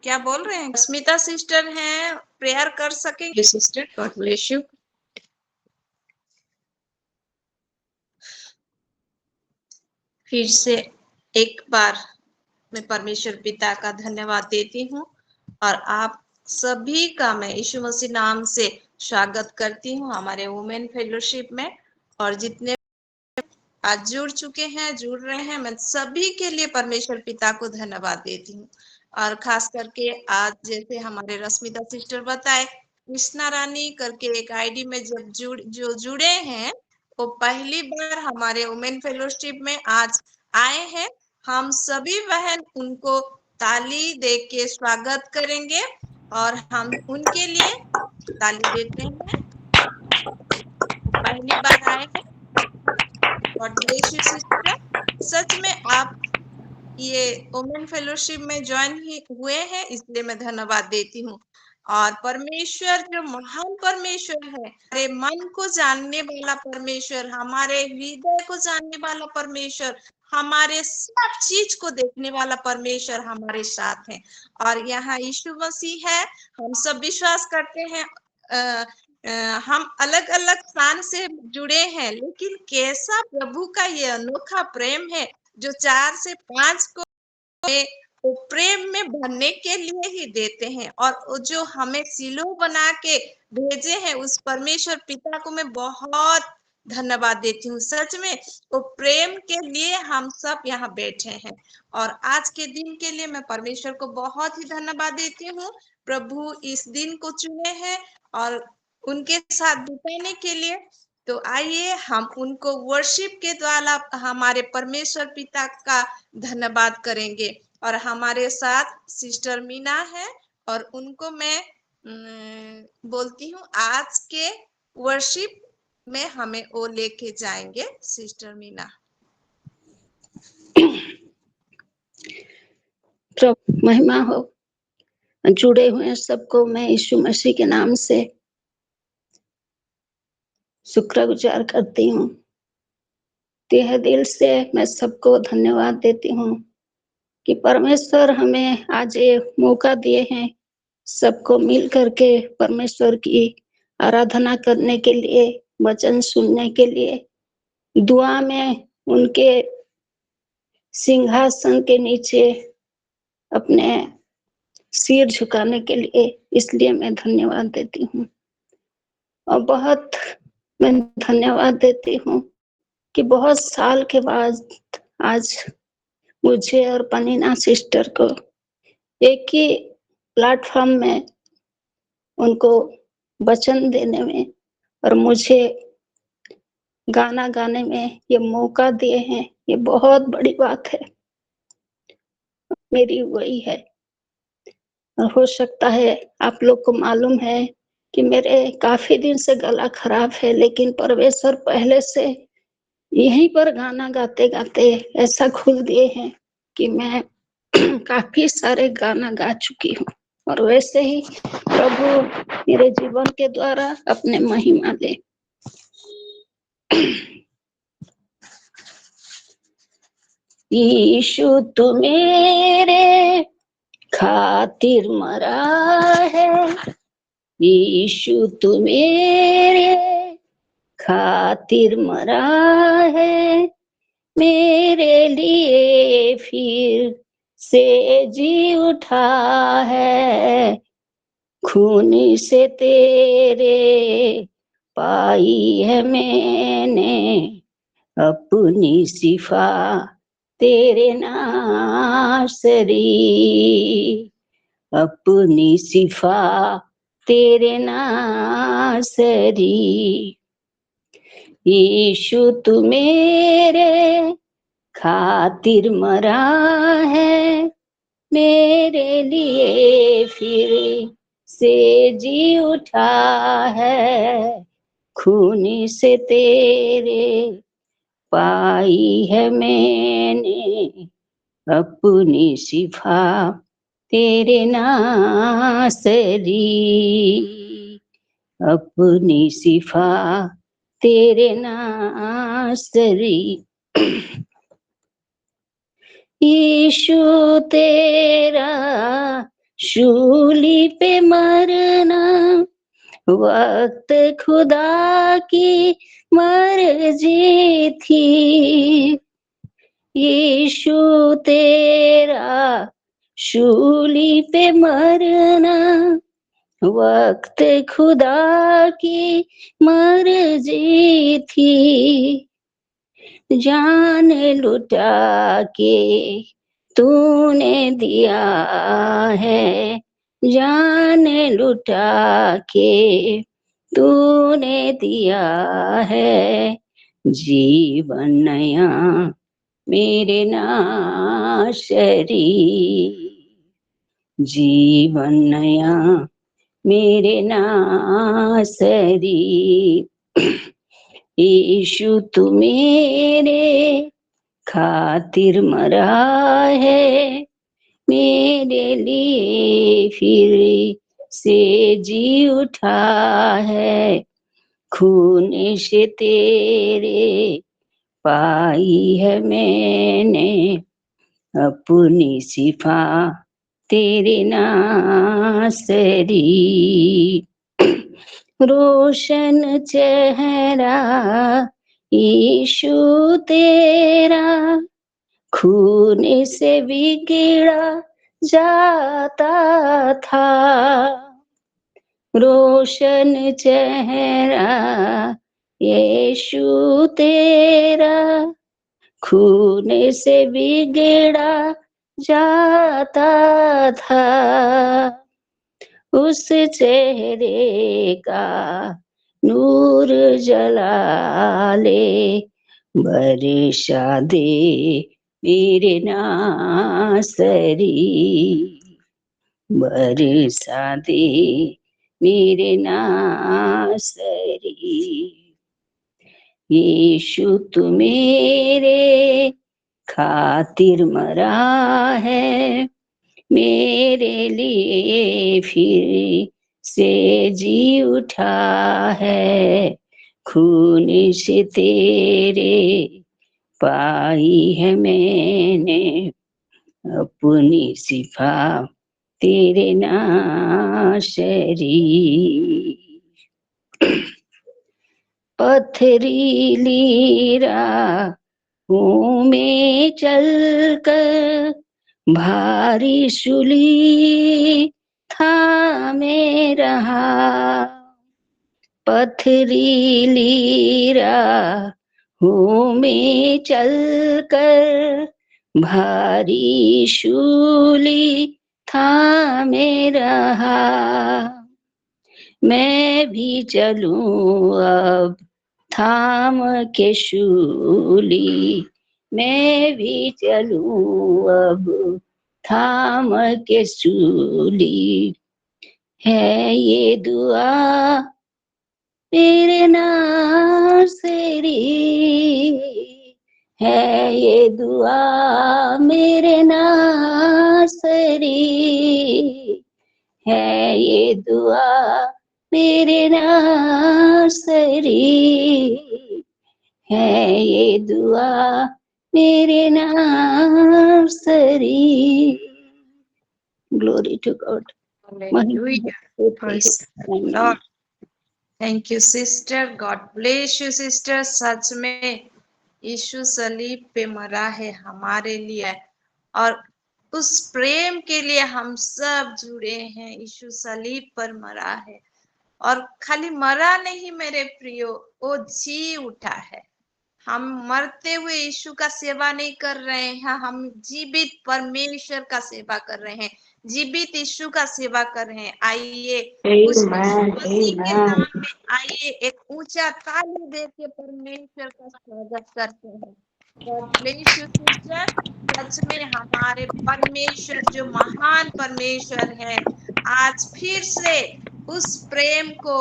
क्या बोल रहे हैं? स्मिता सिस्टर हैं, प्रेयर कर सकेंगे सिस्टर? God bless you. फिर से एक बार मैं परमेश्वर पिता का धन्यवाद देती हूँ और आप सभी का मैं यीशु मसीह नाम से स्वागत करती हूँ हमारे वुमेन फेलोशिप में। और जितने आज जुड़ चुके हैं, जुड़ रहे हैं, मैं सभी के लिए परमेश्वर पिता को धन्यवाद देती हूँ। और खास करके आज जैसे हमारे रश्मिता सिस्टर बताए, कृष्णा रानी करके एक आईडी में जब जो जुड़े हैं वो पहली बार हमारे वुमेन फेलोशिप में आज आए हैं। हम सभी बहन उनको ताली दे के स्वागत करेंगे और हम उनके लिए ताली देते हैं। पहली बार आए हैं। God bless you sister. सच में आप ये वुमेन फेलोशिप में ज्वाइन ही हुए हैं, इसलिए मैं धन्यवाद देती हूँ। और परमेश्वर जो महान परमेश्वर है, हमारे मन को जानने वाला परमेश्वर, हमारे हृदय को जानने वाला परमेश्वर, हमारे सब चीज को देखने वाला परमेश्वर हमारे साथ है। और यहाँ यीशु मसीह है। हम सब विश्वास करते हैं हम अलग अलग स्थान से जुड़े हैं, लेकिन कैसा प्रभु का ये अनोखा प्रेम है जो 4 से 5 को वो प्रेम में भरने के लिए ही देते हैं। और जो हमें सिलो बना के भेजे हैं उस परमेश्वर पिता को मैं बहुत धन्यवाद देती हूँ। सच में वो प्रेम के लिए हम सब यहाँ बैठे हैं। और आज के दिन के लिए मैं परमेश्वर को बहुत ही धन्यवाद देती हूँ। प्रभु इस दिन को चुने हैं और उनके साथ बिताने के लिए। तो आइए हम उनको वर्शिप के द्वारा हमारे परमेश्वर पिता का धन्यवाद करेंगे। और हमारे साथ सिस्टर मीना है और उनको मैं बोलती हूँ आज के वर्शिप में हमें वो लेके जाएंगे। सिस्टर मीना। प्रभु महिमा हो। जुड़े हुए सबको मैं यीशु मसीह के नाम से शुक्रगुजार करती हूँ। तहे दिल से मैं सबको धन्यवाद देती हूँ कि परमेश्वर हमें आज ये मौका दिए हैं सबको मिल करके परमेश्वर की आराधना करने के लिए, वचन सुनने के लिए, दुआ में उनके सिंहासन के नीचे अपने सिर झुकाने के लिए। इसलिए मैं धन्यवाद देती हूँ और बहुत मैं धन्यवाद देती हूँ कि बहुत साल के बाद आज मुझे और पनीना सिस्टर को एक ही प्लेटफॉर्म में उनको वचन देने में और मुझे गाना गाने में ये मौका दिए हैं, ये बहुत बड़ी बात है। मेरी वही है। और हो सकता है आप लोग को मालूम है कि मेरे काफी दिन से गला खराब है, लेकिन परमेश्वर पहले से यहीं पर गाना गाते गाते ऐसा खुल दिए हैं कि मैं काफी सारे गाना गा चुकी हूँ। और वैसे ही प्रभु मेरे जीवन के द्वारा अपने महिमा ले। यीशु तू मेरे खातिर मरा है, यीशु तू मेरे खातिर मरा है, मेरे लिए फिर से जी उठा है, खूनी से तेरे पाई है मैंने अपनी सिफा तेरे नासरी, अपनी सिफा तेरे नासरी। यीशु तू मेरे खातिर मरा है, मेरे लिए फिर से जी उठा है, खूनी से तेरे पाई है मैंने अपनी सिफा तेरे नासरी, अपनी सिफा तेरे नासरी। यीशु तेरा शूली पे मरना वक्त खुदा की मर्जी थी। यीशु तेरा शूली पे मरना वक्त खुदा की मर्जी थी। जान लुटा के तूने दिया है, जान लुटा के तूने दिया है, जीवन नया मेरे नाशरी, जीवन नया मेरे नासरी। यीशु तू मेरे खातिर मरा है, मेरे लिए फिर से जी उठा है। खून से तेरे पाई है मैंने अपनी शिफा तेरे नासरी। रोशन चेहरा यीशु तेरा खून से बिगड़ा जाता था। रोशन चेहरा यीशु तेरा खून से बिगड़ा जाता था। उस चेहरे का नूर जला ले, बरसा दे मेरे नासरी, बरसा दे मेरे नासरी। यीशु तू मेरे खातिर मरा है, मेरे लिए फिर से जी उठा है। खून से तेरे पाई है मैंने अपनी शिफा तेरे नाशरी। पथरीली राहों में चलकर भारी सूली थामे रहा। पथरीली राहों में चलकर भारी शूली थामे रहा। मैं भी चलूं अब थाम के शूली, मैं भी चलूं अब थाम के शूली। है ये दुआ मेरे नासरी, है ये दुआ मेरे नासरी, है ये दुआ मेरे नासरी, है ये दुआ मेरे नासरी। Glory to God. Hallelujah. Praise the Lord. Thank you sister, God bless you sister. सच में यीशु सलीब पे मरा है हमारे लिए, और उस प्रेम के लिए हम सब जुड़े हैं। यीशु सलीब पर मरा है, और खाली मरा नहीं मेरे प्रियो, वो जी उठा है। हम मरते हुए यीशु का सेवा नहीं कर रहे हैं, हम जीवित परमेश्वर का सेवा कर रहे हैं, जीवित यीशु का सेवा कर रहे हैं। आइए उस मसीह के नाम में आइए एक ऊंचा ताली दे के परमेश्वर का स्वागत करते हैं। God bless you sister. सच में हमारे परमेश्वर जो महान परमेश्वर है, आज फिर से उस प्रेम को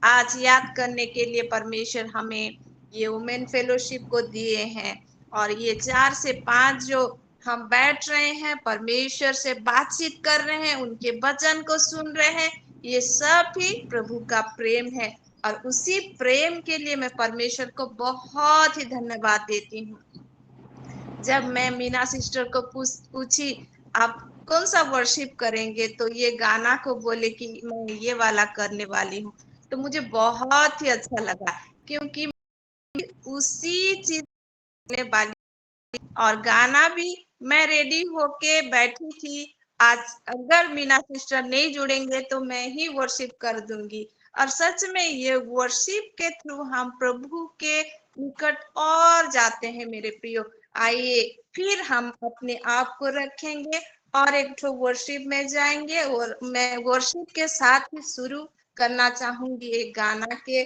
आज याद करने के लिए परमेश्वर हमें ये वुमेन फेलोशिप को दिए हैं। और ये 4 से 5 जो हम बैठ रहे हैं, परमेश्वर से बातचीत कर रहे हैं, उनके वचन को सुन रहे हैं, ये सब भी प्रभु का प्रेम है। और उसी प्रेम के लिए मैं परमेश्वर को बहुत ही धन्यवाद देती हूँ। जब मैं मीना सिस्टर को पूछी आप कौन सा वर्शिप करेंगे, तो ये गाना को बोले कि मैं ये वाला करने वाली हूँ। तो मुझे बहुत ही अच्छा लगा, क्योंकि उसी चीज वाली, और गाना भी मैं रेडी होके बैठी थी। आज अगर मीना सिस्टर नहीं जुड़ेंगे तो मैं ही वर्शिप कर दूंगी। और सच में ये वर्शिप के थ्रू हम प्रभु के निकट और जाते हैं मेरे प्रियो। आइए फिर हम अपने आप को रखेंगे और एक ठो वर्शिप में जाएंगे, और मैं वर्शिप के साथ ही शुरू करना चाहूंगी एक गाना के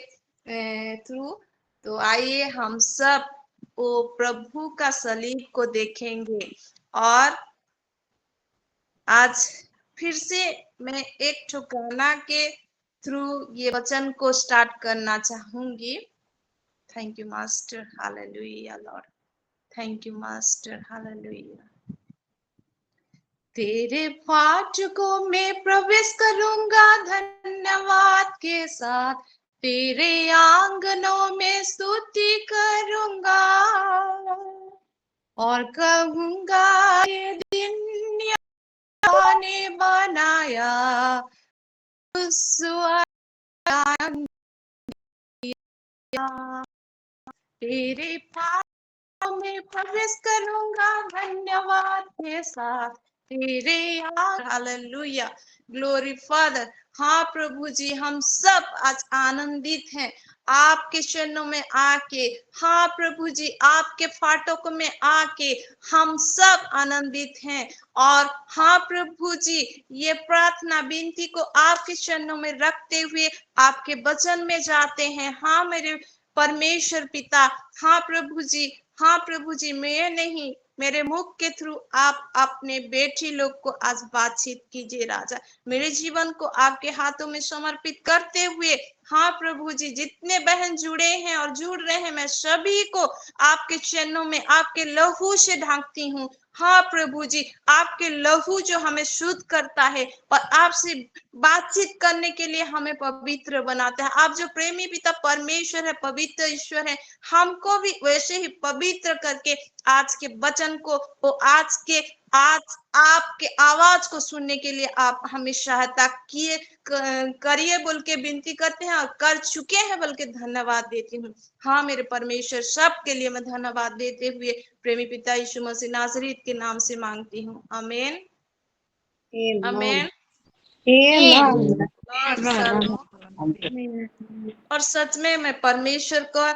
थ्रू। तो आइए हम सब वो प्रभु का सलीब को देखेंगे। और आज फिर से मैं एक ठो गाना के थ्रू ये वचन को स्टार्ट करना चाहूंगी। Thank you master, hallelujah Lord, thank you master, hallelujah. तेरे फाटकों में प्रवेश करूंगा धन्यवाद के साथ, तेरे आंगनों में स्तुति करूंगा और कहूंगा ये दिन ने बनाया, उस तेरे पाँव में प्रवेश करूंगा धन्यवाद के साथ, तेरे हालेलुया, ग्लोरी फादर। हाँ प्रभु जी, हम सब आज आनंदित हैं आपके चरणों में आके। हाँ प्रभु जी, आपके फाटकों में आके हम सब आनंदित हैं। और हाँ प्रभु जी, ये प्रार्थना विनती को आपके चरणों में रखते हुए आपके वचन में जाते हैं। हाँ मेरे परमेश्वर पिता, हाँ प्रभु जी, हाँ प्रभु जी, मैं नहीं, मेरे मुख के थ्रू आप अपने बेटी लोग को आज बातचीत कीजिए राजा। मेरे जीवन को आपके हाथों में समर्पित करते हुए, हाँ प्रभु जी, जितने बहन जुड़े हैं और जुड़ रहे हैं, मैं सभी को आपके चरणों में आपके लहू से ढांकती हूँ। हाँ प्रभु जी, आपके लहू जो हमें शुद्ध करता है और आपसे बातचीत करने के लिए हमें पवित्र बनाता है। आप जो प्रेमी पिता परमेश्वर है, पवित्र ईश्वर है, हमको भी वैसे ही पवित्र करके आज के वचन को, वो आज आपके आवाज को सुनने के लिए आप हमें सहायता करिए बोल के विनती करते हैं, और कर चुके हैं बोल के धन्यवाद देती हूँ। हाँ मेरे परमेश्वर, सब के लिए मैं धन्यवाद देते हुए प्रेमी पिता यीशु मसीह नासरीत के नाम से मांगती हूँ, आमीन आमीन। और सच में मैं परमेश्वर को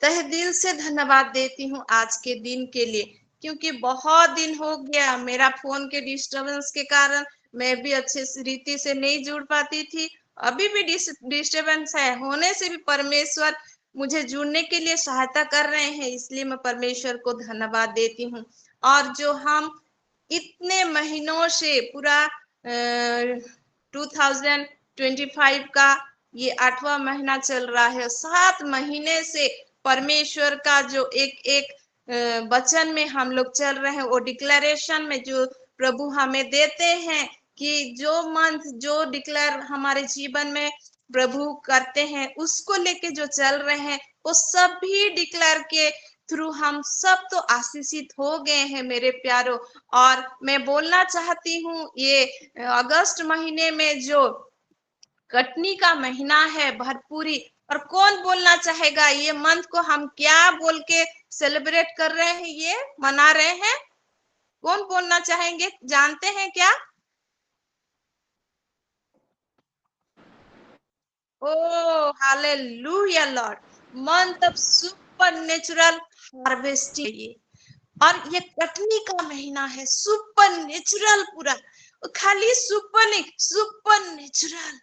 तहे दिल से धन्यवाद देती हूँ आज के दिन के लिए, क्योंकि बहुत दिन हो गया मेरा फोन के डिस्टरबेंस के कारण मैं भी अच्छे रीति से नहीं जुड़ पाती थी। अभी भी डिस्टरबेंस है, होने से भी परमेश्वर मुझे जुड़ने के लिए सहायता कर रहे हैं, इसलिए मैं परमेश्वर को धन्यवाद देती हूँ। और जो हम इतने महीनों से पूरा 2025 का ये 8वां महीना चल रहा है, 7 महीने से परमेश्वर का जो एक एक वचन में हम लोग चल रहे हैं, वो डिक्लेरेशन में जो प्रभु हमें देते हैं कि जो मंथ जो डिक्लेयर हमारे जीवन में प्रभु करते हैं, उसको लेके जो चल रहे हैं, वो सभी डिक्लेयर के थ्रू हम सब तो आशीषित हो गए हैं मेरे प्यारों। और मैं बोलना चाहती हूँ, ये अगस्त महीने में जो कटनी का महीना है, भरपूरी, और कौन बोलना चाहेगा ये मंथ को हम क्या बोल के सेलिब्रेट कर रहे हैं, ये मना रहे हैं? कौन बोलना चाहेंगे, जानते हैं क्या? Oh hallelujah Lord, month of supernatural harvesting ये। और ये कटनी का महीना है, सुपर नेचुरल, पूरा खाली सुपर नहीं, सुपर नेचुरल।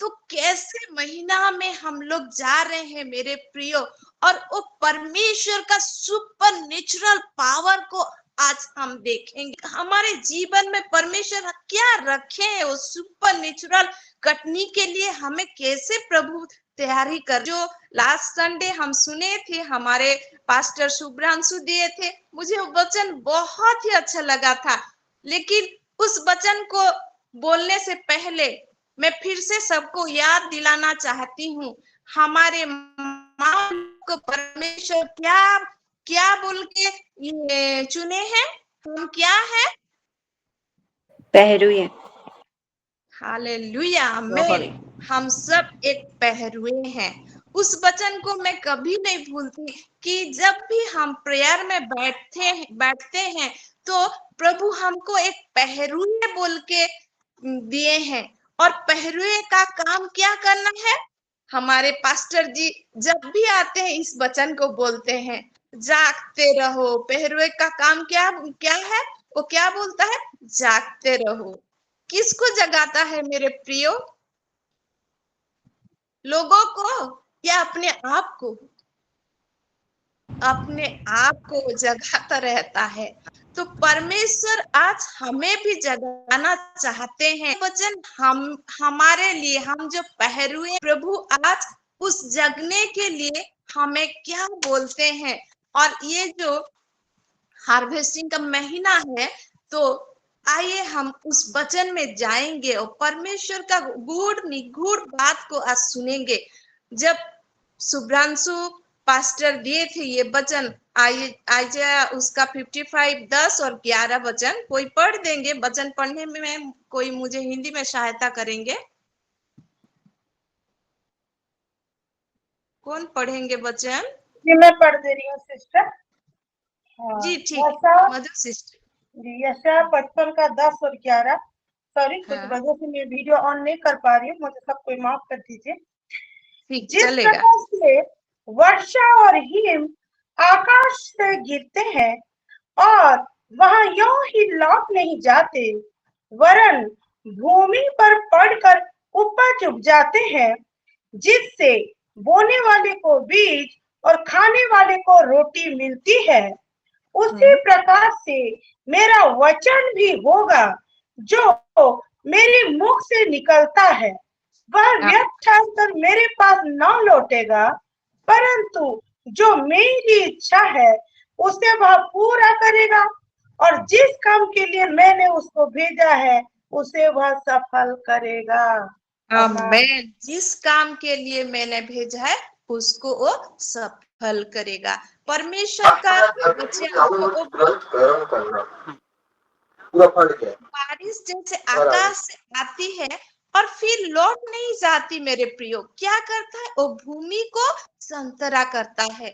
तो कैसे महीना में हम लोग जा रहे हैं मेरे प्रियो, और वो परमेश्वर का सुपर नेचुरल पावर को आज हम देखेंगे। हमारे जीवन में परमेश्वर क्या रखे है वो सुपर नेचुरल कटनी के लिए, हमें कैसे प्रभु तैयारी कर। जो लास्ट संडे हम सुने थे, हमारे पास्टर शुभ्रांशु दिए थे, मुझे वो वचन बहुत ही अच्छा लगा था। लेकिन उस वचन को बोलने से पहले मैं फिर से सबको याद दिलाना चाहती हूँ, हमारे माँ को परमेश्वर क्या क्या बोल के ये चुने हैं, हम क्या है? पहरुए। हालेलुया, आमीन। हम सब एक पहरुए हैं। उस वचन को मैं कभी नहीं भूलती कि जब भी हम प्रेयर में बैठते हैं तो प्रभु हमको एक पहरुए बोल के दिए हैं। और पहरुए का काम क्या करना है? हमारे पास्टर जी जब भी आते हैं इस वचन को बोलते हैं, जागते रहो। पहरुए का काम क्या क्या है? वो क्या बोलता है? जागते रहो। किसको जगाता है मेरे प्रियो? लोगों को या अपने आप को? अपने आप को जगाता रहता है। तो परमेश्वर आज हमें भी जगाना चाहते हैं। वचन हमारे लिए, हम जो पहरुए, प्रभु आज उस जगने के लिए हमें क्या बोलते हैं। और ये जो हार्वेस्टिंग का महीना है, तो आइए हम उस वचन में जाएंगे और परमेश्वर का गूढ़ निगूढ़ बात को आज सुनेंगे। जब शुभ्रांशु पास्टर दिए थे ये वचन, आइए उसका 55 10 और 11 वचन कोई पढ़ देंगे। वचन पढ़ने में कोई मुझे हिंदी में सहायता करेंगे? कौन पढ़ेंगे वचन? जी मैं पढ़ दे रही हूँ सिस्टर। जी ठीक है, मधु सिस्टर। जी यशायाह 55 का 10 और 11। सॉरी, कुछ हाँ, वजह से मैं वीडियो ऑन नहीं कर पा रही हूँ, मुझे सब कोई माफ कर दीजिए। ठीक जिस चलेगा। प्रकार से वर्षा और हिम आकाश से गिरते हैं और वहां यूं ही लौट नहीं जाते, वरन भूमि पर पड़कर उपज उग जाते हैं, जिससे बोने वाले को बीज और खाने वाले को रोटी मिलती है, उसी प्रकार से मेरा वचन भी होगा जो मेरे मुख से निकलता है। वह व्यर्थ ठहरकर मेरे पास न लौटेगा, परंतु जो मेरी इच्छा है उसे वह पूरा करेगा, और जिस काम के लिए मैंने उसको भेजा है उसे वह सफल करेगा। आमीन। जिस काम के लिए मैंने भेजा है उसको वो सफल करेगा। परमेश्वर का वचन वो बारिश जैसे आकाश से आती है और फिर लौट नहीं जाती मेरे प्रियो। क्या करता है? वो भूमि को संतरा करता है।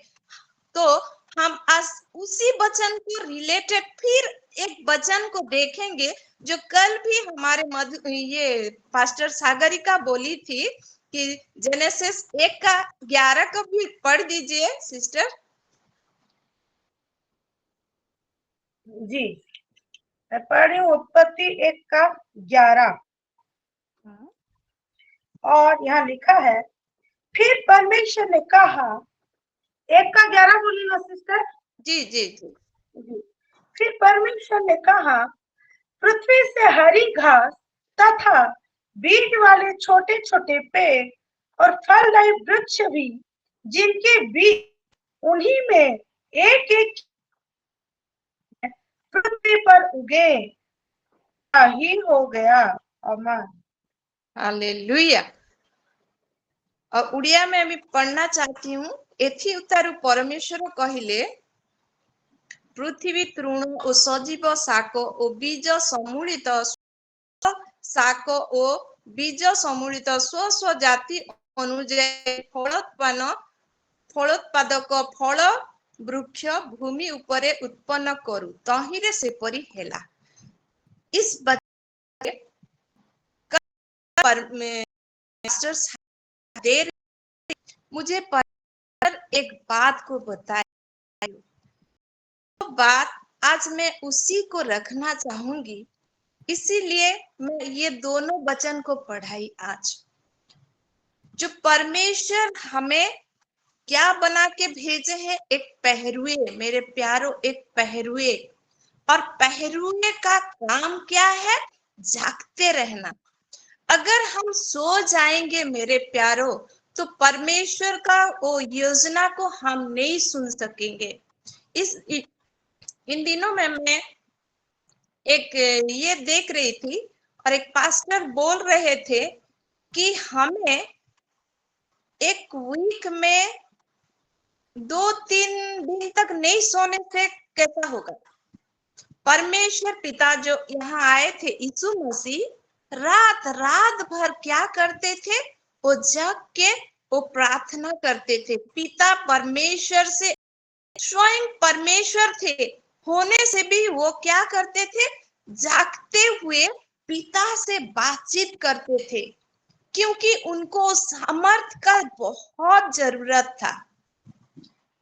तो हम आज उसी वचन को रिलेटेड फिर एक वचन को देखेंगे जो कल भी हमारे ये पास्टर सागरिका बोली थी कि जेनेसिस 1 का 11 को भी पढ़ दीजिए सिस्टर। जी मैं पढ़ रही हूँ उत्पत्ति 1 का 11। और यहाँ लिखा है, फिर परमेश्वर ने कहा, 1 का 11 बोली ना सिस्टर? जी जी जी जी। फिर परमेश्वर ने कहा, पृथ्वी से हरी घास तथा बीज वाले छोटे छोटे पेड़ और फलदायी वृक्ष भी, जिनके बीज उन्हीं में एक एक पृथ्वी पर उगे, ही हो गया। अमन। हालेलुया। और उड़िया में भी पढ़ना चाहती हूँ। एथी उतारू परमेश्वर कहिले, पृथ्वी तृण ओ सजीव शाक ओ बीज समूलित शाक ओ बीज समूलित स्व स्व जाति अनुଯାयी फलोत्पादक फल वृक्ष भूमि उपरे उत्पन्न करू, तहिरे सेपरी हेला। इस देर मुझे पर एक बात को बताया, तो बात आज मैं उसी को रखना चाहूंगी, इसीलिए मैं ये दोनों वचन को पढ़ाई आज। जो परमेश्वर हमें क्या बना के भेजे हैं? एक पहरुए, मेरे प्यारो, एक पहरुए। और पहरुए का काम क्या है? जागते रहना। अगर हम सो जाएंगे मेरे प्यारो, तो परमेश्वर का वो योजना को हम नहीं सुन सकेंगे। इन दिनों में मैं एक ये देख रही थी और एक पास्टर बोल रहे थे कि हमें एक वीक में 2-3 दिन तक नहीं सोने से कैसा होगा? परमेश्वर पिता जो यहाँ आए थे, यीशु मसीह रात रात भर क्या करते थे? वो जग के वो प्रार्थना करते थे। पिता परमेश्वर से, स्वयं परमेश्वर थे होने से भी वो क्या करते थे? जागते हुए पिता से बातचीत करते थे, क्योंकि उनको सामर्थ का बहुत जरूरत था।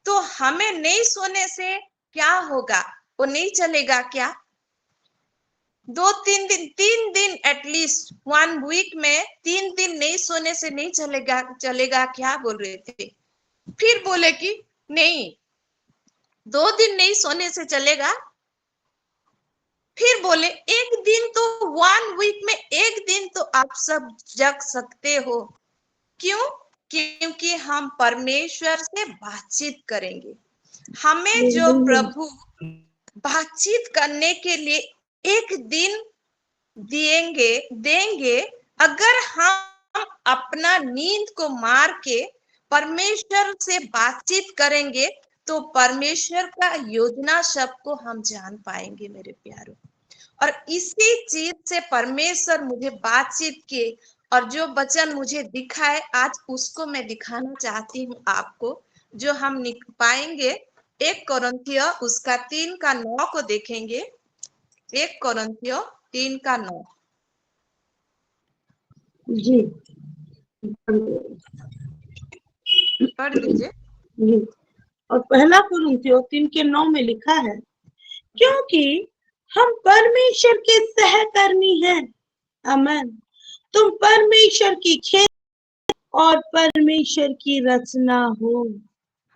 तो हमें नहीं सोने से क्या होगा? वो नहीं चलेगा क्या? 3 दिन एटलीस्ट 1 वीक में 3 दिन नहीं सोने से नहीं चलेगा क्या बोल रहे थे? फिर बोले कि नहीं, 2 दिन नहीं सोने से चलेगा। फिर बोले 1 दिन तो 1 वीक में 1 दिन तो आप सब जग सकते हो। क्यों? क्योंकि हम परमेश्वर से बातचीत करेंगे। हमें जो प्रभु बातचीत करने के लिए 1 दिन देंगे, अगर हम अपना नींद को मार के परमेश्वर से बातचीत करेंगे तो परमेश्वर का योजना सबको हम जान पाएंगे मेरे प्यारों। और इसी चीज से परमेश्वर मुझे बातचीत के और जो वचन मुझे दिखाए आज उसको मैं दिखाना चाहती हूँ आपको, जो हम पाएंगे 1 कोरिन्थिय उसका 3:9 को देखेंगे। 1 कोरिन्थिय 3:9 जी पढ़ लीजिए। जी। और पहला कुरिन्थियों 3:9 में लिखा है, क्योंकि हम परमेश्वर के सहकर्मी हैं। आमीन। तुम परमेश्वर की खेत और परमेश्वर की रचना हो।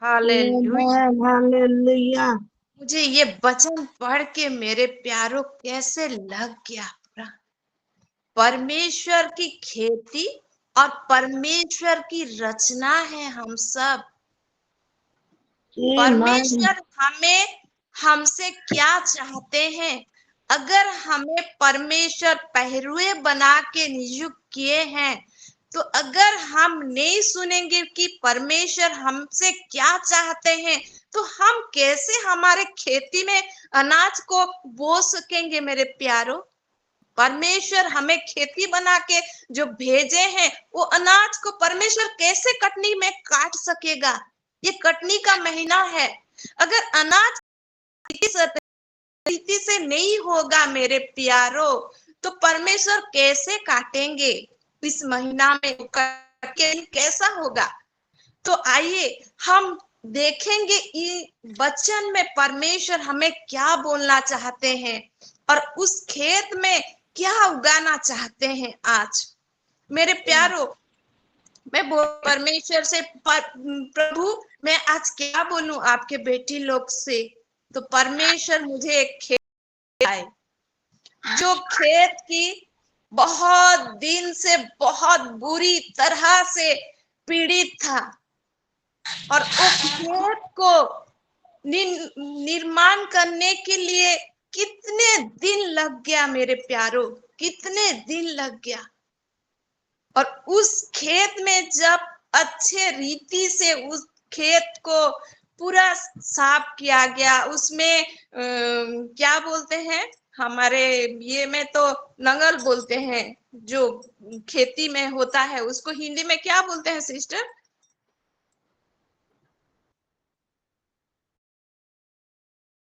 हालेलुया। हालेलुया। मुझे ये वचन पढ़ के मेरे प्यारों कैसे लग गया। परमेश्वर की खेती और परमेश्वर की रचना है हम सब। परमेश्वर हमसे क्या चाहते हैं? अगर हमें परमेश्वर पहरुए बना के नियुक्त किए हैं, तो अगर हम नहीं सुनेंगे कि परमेश्वर हमसे क्या चाहते हैं, तो हम कैसे हमारे खेती में अनाज को बो सकेंगे मेरे प्यारों? परमेश्वर हमें खेती बना के जो भेजे हैं, वो अनाज को परमेश्वर कैसे कटनी में काट सकेगा? ये कटनी का महीना है। अगर अनाज रीति से नहीं होगा मेरे प्यारो, तो परमेश्वर कैसे काटेंगे? इस महीना में कैसा होगा? तो आइए हम देखेंगे वचन में परमेश्वर हमें क्या बोलना चाहते हैं और उस खेत में क्या उगाना चाहते हैं। आज मेरे प्यारो, मैं परमेश्वर से प्रभु मैं आज क्या बोलूं आपके बेटी लोग से? तो परमेश्वर मुझे एक खेत आए, जो खेत की बहुत दिन से बहुत बुरी तरह से पीड़ित था, और वो खेत को निर्माण करने के लिए कितने दिन लग गया मेरे प्यारो, कितने दिन लग गया। और उस खेत में जब अच्छे रीति से उस खेत को पूरा साफ किया गया, उसमें क्या बोलते हैं हमारे ये में तो नंगल बोलते हैं, जो खेती में होता है उसको हिंदी में क्या बोलते हैं सिस्टर?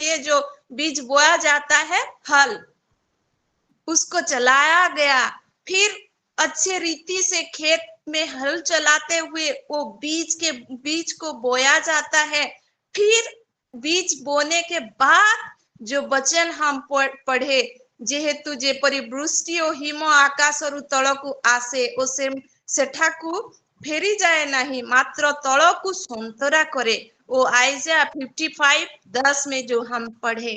ये जो बीज बोया जाता है, हल, उसको चलाया गया। फिर अच्छे रीति से खेत में हल चलाते हुए वो बीज को बोया जाता है। फिर बीज बोने के बाद जो वचन हम पढ़े, जेहेतु जेपरी वृष्टि ओ हिम आकाशरू तळकू आसे ओ सेठाकू फेरी जाए नहीं, मात्र तळकू संतरा करे। वो आइज़ाया 55:10 में जो हम पढ़े,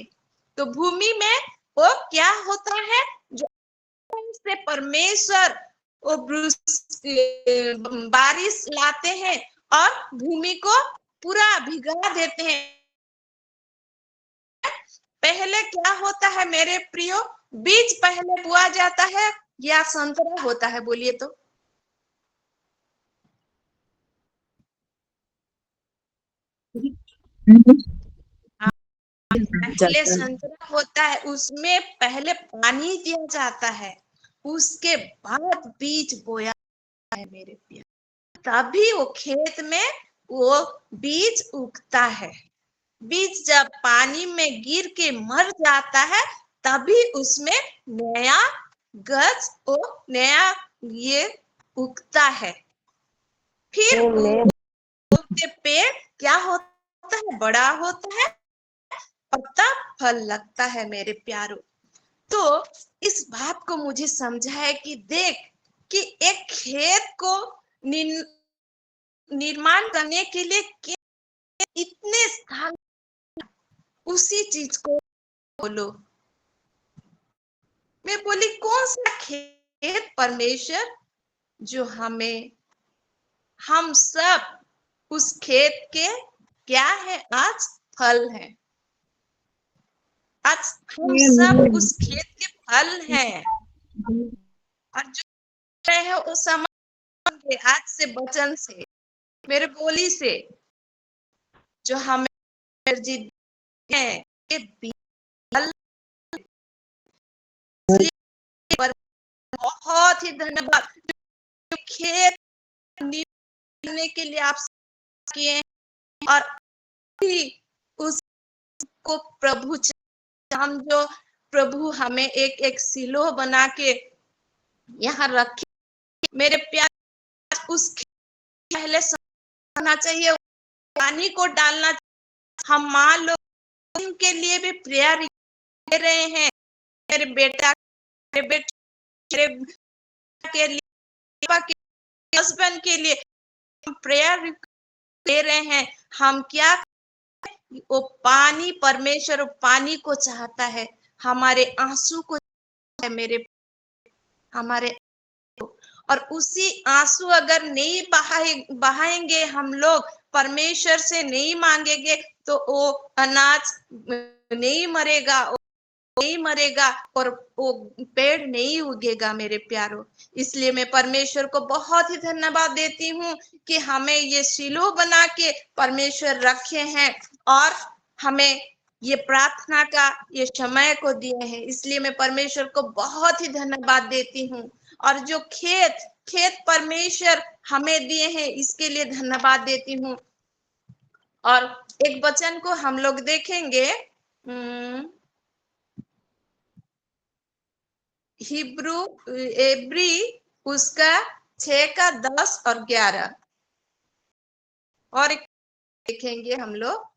तो भूमि में वो क्या होता है? जो से परमेश्वर वो बारिश लाते हैं और भूमि को पूरा भिगा देते हैं। पहले क्या होता है मेरे प्रियो? बीज पहले बोया जाता है या संतरा होता है? बोलिए तो। पहले संतरा होता है, उसमें पहले पानी दिया जाता है, उसके बाद बीज बोया है मेरे प्यारे, तभी वो खेत में वो बीज उगता है। बीज जब पानी में गिर के मर जाता है, तभी उसमें नया गज और नया ये उगता है। फिर उगते पेड़ क्या होता है, बड़ा होता है और तब फल लगता है मेरे प्यारों। तो इस बात को मुझे समझा है कि देख कि एक खेत को निर्माण करने के लिए इतने स्थान, उसी चीज को बोलो। मैं बोली कौन सा खेत परमेश्वर जो हमें, हम सब उस खेत के क्या है, आज फल है। आज हम सब उस खेत के फल हैं। और जो है वो समझ आज से वचन से, मेरे बोली से जो हमें है, ये फल, पर बहुत ही धन्यवाद जो खेत करने के लिए आप किए और भी उसको प्रभु, हम जो प्रभु हमें एक एक सिलो बना के यहाँ रखे मेरे प्यार, उस पहले समझना चाहिए, पानी को डालना। हम माँ लोग के लिए भी प्रेयर दे रहे हैं, मेरे बेटा मेरे बेटे के लिए, हस्बैंड के लिए प्रेयर दे रहे हैं। हम क्या, वो पानी, परमेश्वर पानी को चाहता है, हमारे आंसू को है मेरे, हमारे, और उसी आंसू अगर नहीं बहाएंगे हम लोग, परमेश्वर से नहीं मांगेंगे, तो वो अनाज नहीं मरेगा, नहीं मरेगा और वो पेड़ नहीं उगेगा मेरे प्यारों। इसलिए मैं परमेश्वर को बहुत ही धन्यवाद देती हूँ कि हमें ये शिलो बना के परमेश्वर रखे हैं और हमें ये प्रार्थना का ये समय को दिए हैं। इसलिए मैं परमेश्वर को बहुत ही धन्यवाद देती हूँ। और जो खेत परमेश्वर हमें दिए हैं, इसके लिए धन्यवाद देती हूँ। और एक वचन को हम लोग देखेंगे, हिब्रू एब्री उसका 6 का 10 और 11 और देखेंगे हम लोग।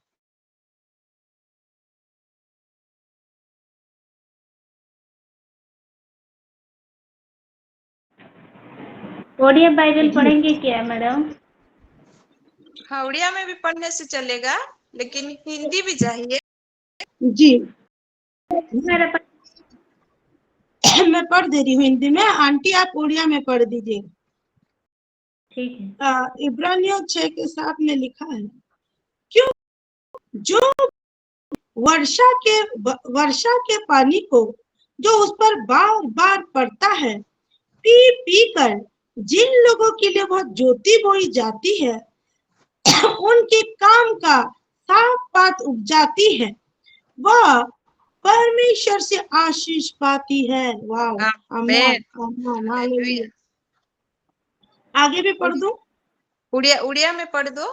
ओडिया बाइबल पढ़ेंगे क्या मैडम? हाँ, उड़िया में भी पढ़ने से चलेगा, लेकिन हिंदी भी चाहिए। जी मेरे मैं पढ़ दे रही हूँ हिंदी में, आंटी आप उड़िया में पढ़ दीजिए। ठीक है। इब्रानियों 6 के 7 में लिखा है, क्यों जो वर्षा के पानी को जो उस पर बार बार पड़ता है, पी पी कर जिन लोगों के लिए वह ज्योति बोई जाती है, उनके काम का साफ बात उपजाती है, वह परमेश्वर से आशीष पाती है। वाह, आगे भी पढ़ दो, उड़िया में पढ़ दो।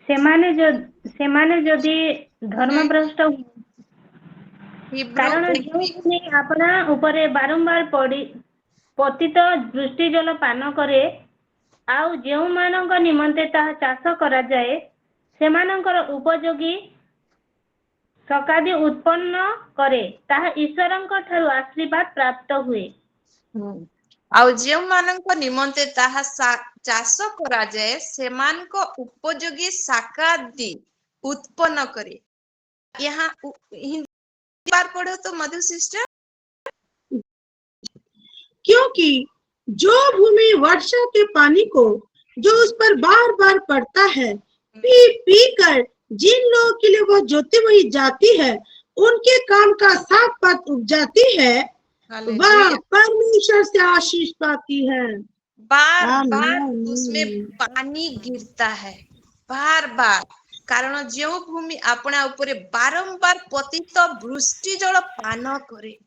ସେମାନେ ଯଦି ଧର୍ମଭ୍ରଷ୍ଟ କାରଣ ଯେଉଁମାନେ ଆପଣା ଉପରେ ବାରମ୍ବାର ପତିତ ବୃଷ୍ଟି ଜଳ ପାନ କରେ, ଆଉ ଯେଉଁମାନଙ୍କ ନିମନ୍ତେ ତାହା ଚାଷ କରାଯାଏ, ସେମାନଙ୍କର ଉପଯୋଗୀ ସକାଦି ଉତ୍ପନ୍ନ କରେ, ତାହା ଈଶ୍ୱରଙ୍କ ଠାରୁ ଆଶୀର୍ବାଦ ପ୍ରାପ୍ତ ହୁଏ। ଆଉ ଯେଉଁମାନଙ୍କ ନିମନ୍ତେ ତାହା ଚାଷ କରାଯାଏ, ସେମାନଙ୍କ ଉପଯୋଗୀ ସାକାଦି उत्पन्न करे। यहाँ हिंदी बार पढ़ो तो मधु सिस्टर। क्योंकि जो भूमि वर्षा के पानी को जो उस पर बार बार पड़ता है, पी पी कर जिन लोगों के लिए वह ज्योति वही जाती है, उनके काम का साफ बात उपजाती है, वह परमेश्वर से आशीष पाती है। बार बार उसमें पानी गिरता है, बार बार कारण जो भूमि अपना ऊपर बारंबार पतित वृष्टि जल पान करे।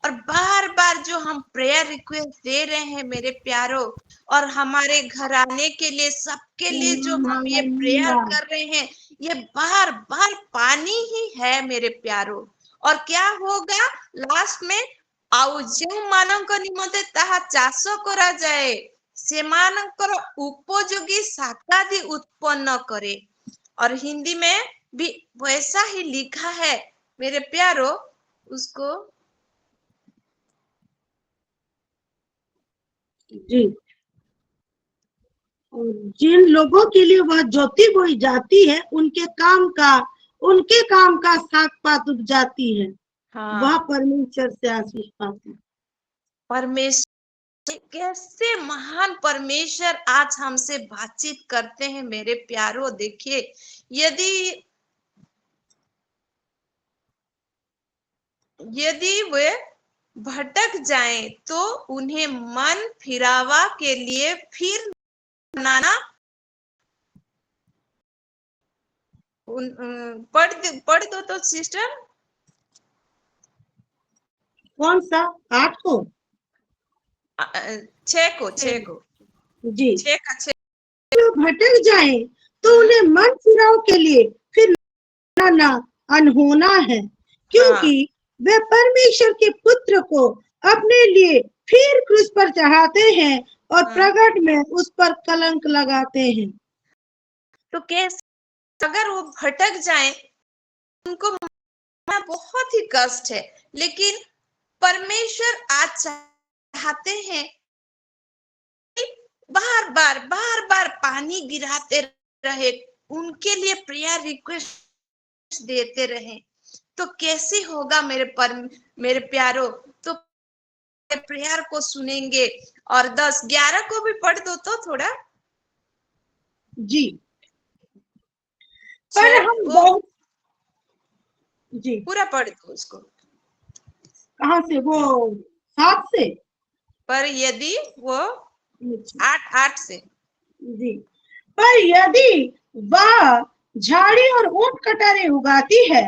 और बार बार जो हम प्रेयर रिक्वेस्ट दे रहे हैं मेरे प्यारो, और हमारे घराने के लिए, सबके लिए जो हम ये प्रेयर कर रहे हैं, ये बार बार पानी ही है मेरे प्यारो। और क्या होगा लास्ट में, आउ जो मानक निमंते ताहा चाष करा जाए सेमानकर उपयोगी शाकादि उत्पन्न करे। और हिंदी में भी वैसा ही लिखा है मेरे प्यारो। उसको जी, और जिन लोगों के लिए वह ज्योति बोई जाती है उनके काम का साग पात उग जाती है। हाँ, वह परमेश्वर से आशीष पाती है। परमेश्वर कैसे महान परमेश्वर आज हमसे बातचीत करते हैं मेरे प्यारो। देखिए, यदि वे भटक जाएं तो उन्हें मन फिरावा के लिए फिर बनाना। पढ़ दो तो सिस्टर। कौन सा? 8 को? 6 को जी। 6 का 6। जो भटक जाए तो उन्हें मन फिराव के लिए फिर बनाना अनहोना है, क्योंकि वे परमेश्वर के पुत्र को अपने लिए फिर क्रूस पर चढ़ाते हैं और प्रगट में उस पर कलंक लगाते हैं। तो कैसे अगर वो भटक जाए, उनको बहुत ही कष्ट है, लेकिन परमेश्वर आज चाहते हैं बार बार पानी गिराते रहे, उनके लिए प्रेयर रिक्वेस्ट देते रहे। तो कैसे होगा मेरे प्यारो? तो प्रेयर को सुनेंगे। और 10-11 को भी पढ़ दो तो थोड़ा। जी, पर हम बहुत जी पूरा पढ़ दो उसको। कहाँ से? वो 7 से। पर यदि वो 8 से। जी, पर यदि वह झाड़ी और ऊंट कटारे उगाती है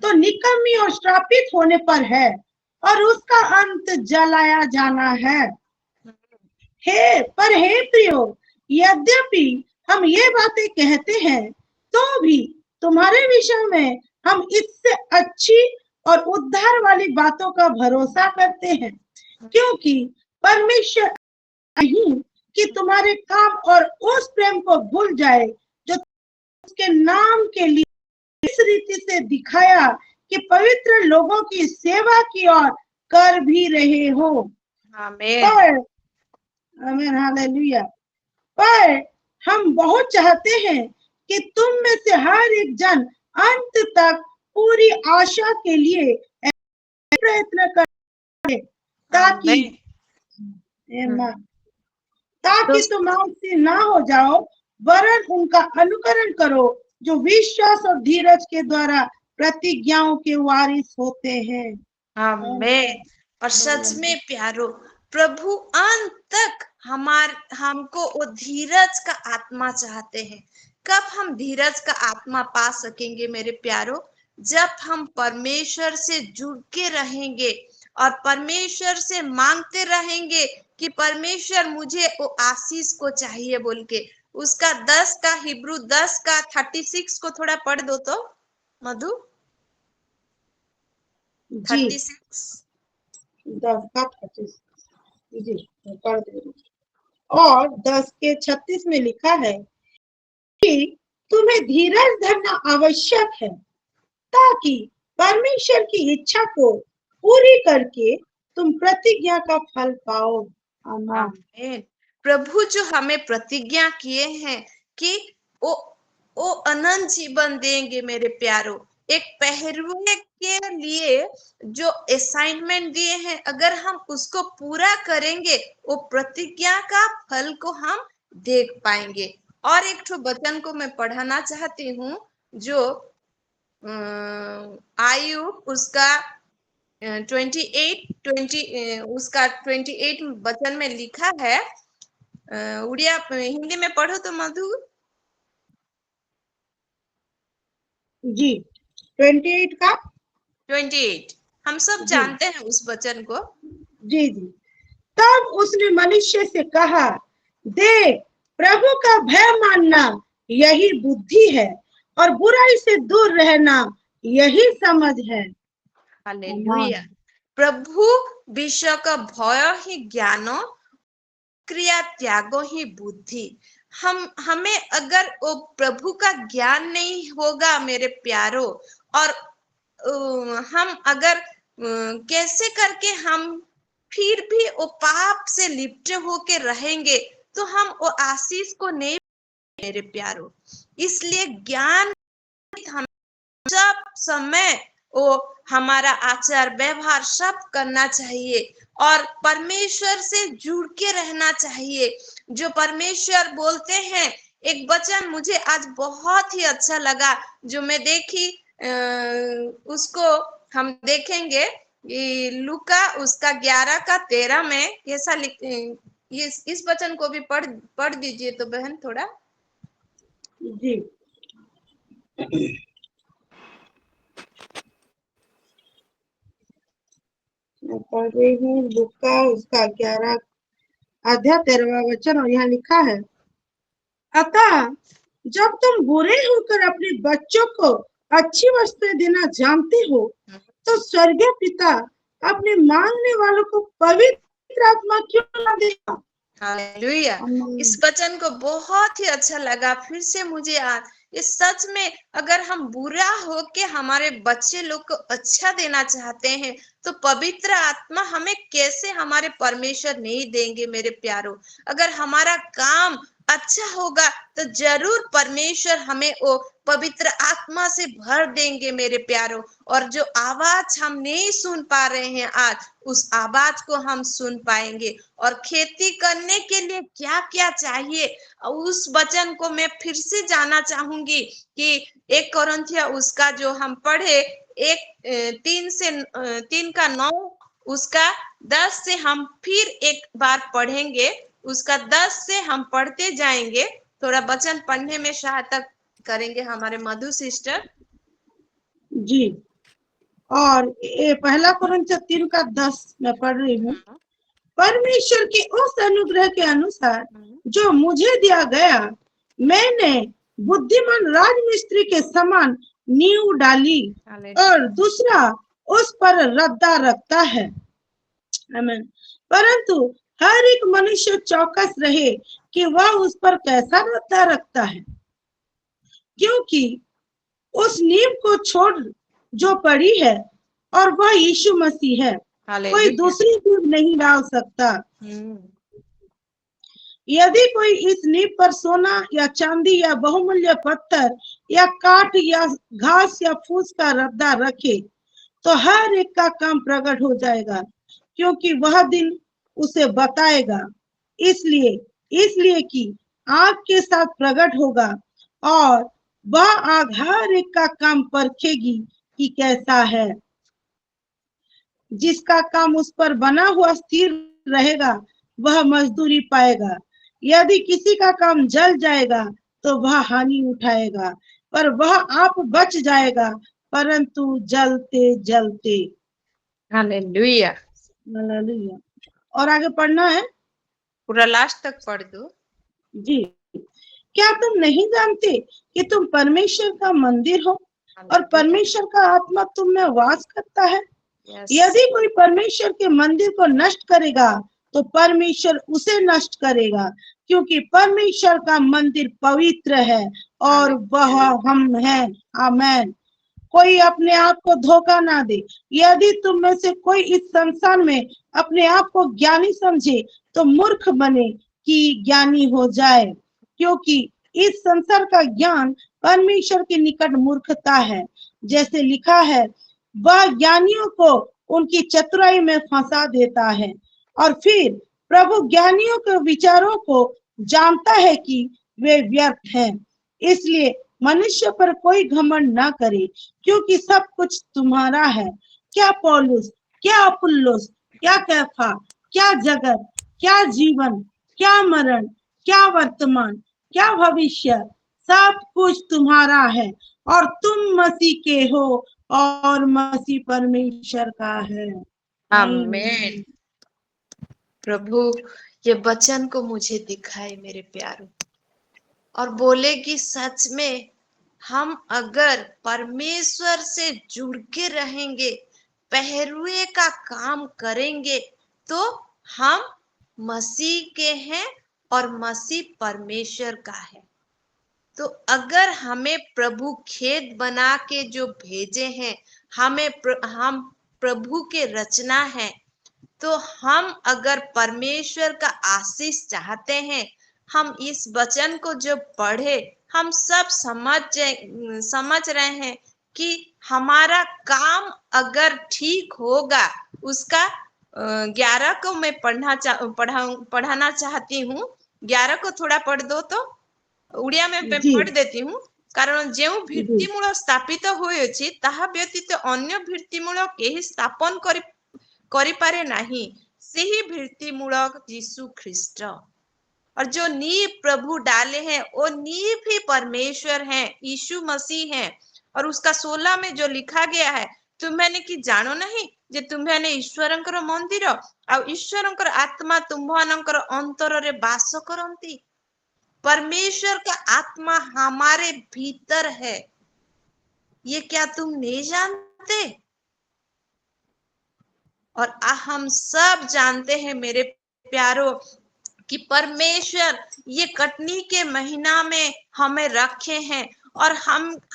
तो निकम्मी और श्रापित होने पर है, और उसका अंत जलाया जाना है। हे प्रियो, यद्यपि हम ये बातें कहते हैं तो भी तुम्हारे विषय में हम इससे अच्छी और उद्धार वाली बातों का भरोसा करते हैं, क्योंकि परमेश्वर नहीं कि तुम्हारे काम और उस प्रेम को भूल जाए जो उसके नाम के लिए इस रीति से दिखाया कि पवित्र लोगों की सेवा की और कर भी रहे हो। आमीन, हालेलुया। पर हम बहुत चाहते हैं कि तुम में से हर एक जन अंत तक पूरी आशा के लिए प्रयत्न करे, ताकि तुम आलसी ना हो जाओ, वरन उनका अनुकरण करो जो विश्वास और धीरज के द्वारा प्रतिज्ञाओं के वारिस होते हैं। आमीन। और सच में प्यारो, प्रभु अंत तक हमको वो धीरज का आत्मा चाहते हैं। कब हम धीरज का आत्मा पा सकेंगे मेरे प्यारो? जब हम परमेश्वर से जुड़ के रहेंगे और परमेश्वर से मांगते रहेंगे कि परमेश्वर मुझे वो आशीष को चाहिए बोल के। उसका 10 का हिब्रू 10 का 36 को थोड़ा पढ़ दो तो मधु। 36 10 का 36 जी पढ़ दे। और 10 के 36 में लिखा है कि तुम्हें धीरज धरना आवश्यक है, ताकि परमेश्वर की इच्छा को पूरी करके तुम प्रतिज्ञा का फल पाओ। आमीन। प्रभु जो हमें प्रतिज्ञा किए हैं कि वो अनंत जीवन देंगे मेरे प्यारो। एक पहरुए के लिए जो असाइनमेंट दिए हैं, अगर हम उसको पूरा करेंगे, वो प्रतिज्ञा का फल को हम देख पाएंगे। और एक ठो वचन को मैं पढ़ाना चाहती हूँ, जो आयु उसका 28 वचन में लिखा है। उड़िया हिंदी में पढ़ो तो मधु। जी 28 का 28 हम सब जी जानते हैं उस वचन को। जी जी। तब उसने मनुष्य से कहा, देख, प्रभु का भय मानना यही बुद्धि है और बुराई से दूर रहना यही समझ है। हालेलुया। प्रभु विषय का भय ही ज्ञानो, क्रिया त्यागो ही बुद्धि। हमें अगर वो प्रभु का ज्ञान नहीं होगा मेरे प्यारो, और हम अगर कैसे करके हम फिर भी वो पाप से लिपटे होके रहेंगे, तो हम वो आशीष को नहीं मेरे प्यारो। इसलिए ज्ञान हम सब समय वो हमारा आचार व्यवहार सब करना चाहिए और परमेश्वर से जुड़ के रहना चाहिए। जो परमेश्वर बोलते हैं, एक वचन मुझे आज बहुत ही अच्छा लगा जो मैं देखी, उसको हम देखेंगे। ये लूका उसका 11 का 13 में कैसा इस वचन को भी पढ़ दीजिए तो बहन थोड़ा। जी मैं पढ़ रही हूँ लूका उसका 11 अध्याय 13वां वचन, और यहाँ लिखा है, अतः जब तुम बुरे होकर अपने बच्चों को अच्छी वस्तुएं देना जानते हो, तो स्वर्गीय पिता अपने मांगने वालों को पवित्र आत्मा क्यों ना देगा। हालेलुया। इस वचन को बहुत ही अच्छा लगा। फिर से मुझे इस सच में अगर हम बुरा हो के हमारे बच्चे लोग को अच्छा देना चाहते हैं, तो पवित्र आत्मा हमें कैसे हमारे परमेश्वर नहीं देंगे मेरे प्यारो। अगर हमारा काम अच्छा होगा तो जरूर परमेश्वर हमें वो पवित्र आत्मा से भर देंगे मेरे प्यारो। और जो आवाज हम नहीं सुन पा रहे हैं आज, उस आवाज को हम सुन पाएंगे। और खेती करने के लिए क्या क्या चाहिए, उस वचन को मैं फिर से जाना चाहूंगी कि 1 कोरिन्थिया उसका जो हम पढ़े 3 का 9, उसका 10 से हम फिर एक बार पढ़ेंगे। उसका 10 से हम पढ़ते जाएंगे। थोड़ा वचन पढ़ने में सहायता करेंगे हमारे मधु सिस्टर। जी, और ये 1 कोरिन्थिया 3 का 10 मैं पढ़ रही हूँ। परमेश्वर के उस अनुग्रह के अनुसार जो मुझे दिया गया, मैंने बुद्धिमान राजमिस्त्री के समान नींव डाली और दूसरा उस पर रद्दा रखता है। आमीन। परंतु हर एक मनुष्य चौकस रहे कि वह उस पर कैसा रद्दा रखता है, क्योंकि उस नींव को छोड़ जो पड़ी है और वह यीशु मसीह है, कोई दूसरी नींव नहीं डाल सकता। यदि कोई इस नींव पर सोना या चांदी या बहुमूल्य पत्थर या काठ या घास या फूस का रद्दा रखे, तो हर एक का काम प्रकट हो जाएगा, क्योंकि वह दिन उसे बताएगा। इसलिए कि आग के साथ प्रकट होगा और वह आग हर एक का काम परखेगी कि कैसा है। जिसका काम उस पर बना हुआ स्थिर रहेगा, वह मजदूरी पाएगा। यदि किसी का काम जल जाएगा तो वह हानि उठाएगा, पर वह आप बच जाएगा, परंतु जलते जलते। हालेलुया। हालेलुया। और आगे पढ़ना है, पूरा लास्ट तक पढ़ दो। जी। क्या तुम नहीं जानते कि तुम परमेश्वर का मंदिर हो और परमेश्वर का आत्मा तुम में वास करता है। यदि कोई परमेश्वर के मंदिर को नष्ट करेगा तो परमेश्वर उसे नष्ट करेगा, क्योंकि परमेश्वर का मंदिर पवित्र है और वह हम हैं। आमीन। कोई अपने आप को धोखा ना दे। यदि तुम में से कोई इस संसार में अपने आप को ज्ञानी समझे तो मूर्ख बने कि ज्ञानी हो जाए, क्योंकि इस संसार का ज्ञान परमेश्वर के निकट मूर्खता है। जैसे लिखा है, वह ज्ञानियों को उनकी चतुराई में फंसा देता है। और फिर प्रभु ज्ञानियों के विचारों को जानता है कि वे व्यर्थ हैं। इसलिए मनुष्य पर कोई घमंड ना करे, क्योंकि सब कुछ तुम्हारा है। क्या पौलुस, क्या अपुल्लोस, क्या कैफा, क्या जगत, क्या जीवन, क्या मरण, क्या वर्तमान, क्या भविष्य, सब कुछ तुम्हारा है और तुम मसीह के हो और मसीह परमेश्वर का है। आमीन। प्रभु ये वचन को मुझे दिखाए मेरे प्यारों, और बोले कि सच में हम अगर परमेश्वर से जुड़ के रहेंगे, पहरुए का काम करेंगे, तो हम मसीह के हैं और मसीह परमेश्वर का है। तो अगर हमें प्रभु खेत बना के जो भेजे हैं, हम प्रभु के रचना है, तो हम अगर परमेश्वर का आशीष चाहते हैं, हम इस वचन को जो पढ़े, हम सब समझ रहे हैं कि हमारा काम अगर ठीक होगा, उसका 11 को मैं पढ़ाना चाहती हूँ। 11 को थोड़ा पढ़ दो तो उड़िया में मैं जी पढ़ देती हूँ। कारण जो भित्तिमूल स्थापित होइछि ताहा व्यतीत अन्य भित्तिमूल केही स्थापन करिपारे नाही, सेही भित्तिमूल यीशु ख्रिस्ट। और जो नींव प्रभु डाले हैं वो नींव ही परमेश्वर है, यीशु मसीह है। और उसका 16 में जो लिखा गया है, तुम्हें कि जानो नहीं जे तुम्हें ईश्वरंकर मंदिर आ ईश्वरंकर आत्मा तुम्हानंकर अंतर रे वास करंती। परमेश्वर का आत्मा हमारे भीतर है, ये क्या तुम नहीं जानते? और हम सब जानते हैं मेरे प्यारों कि परमेश्वर ये कटनी के महीना में हमें रखे हैं, और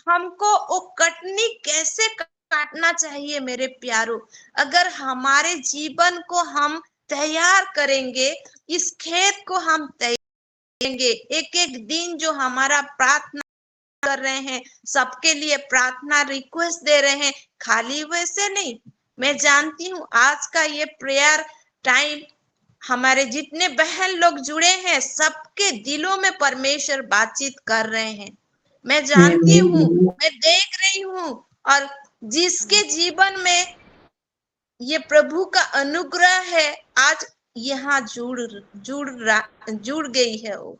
हमको वो कटनी कैसे काटना चाहिए मेरे प्यारों। अगर हमारे जीवन को हम तैयार करेंगे, इस खेत को हम तैयार करेंगे, एक एक दिन जो हमारा प्रार्थना कर रहे हैं, सबके लिए प्रार्थना रिक्वेस्ट दे रहे हैं, खाली वैसे नहीं। मैं जानती हूँ आज का ये प्रेयर टाइम हमारे जितने बहन लोग जुड़े हैं, सबके दिलों में परमेश्वर बातचीत कर रहे हैं। मैं जानती हूँ, मैं देख रही हूँ, और जिसके जीवन में ये प्रभु का अनुग्रह है, आज यहाँ जुड़ गई है वो।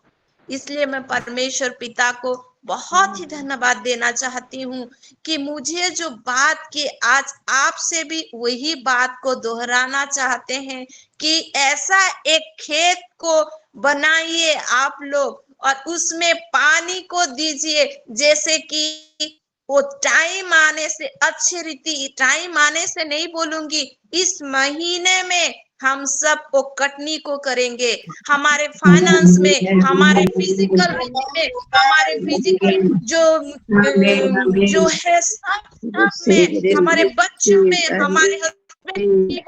इसलिए मैं परमेश्वर पिता को बहुत ही धन्यवाद देना चाहती हूँ कि मुझे जो बात की, आज आपसे भी वही बात को दोहराना चाहते हैं कि ऐसा एक खेत को बनाइए आप लोग, और उसमें पानी को दीजिए, जैसे कि वो टाइम आने से, अच्छी रीति टाइम आने से नहीं बोलूंगी, इस महीने में हम सब वो कटनी को करेंगे। हमारे फाइनेंस में, हमारे फिजिकल में, हमारे फिजिकल जो है सब में, हमारे बच्चों में, हमारे हस्बैंड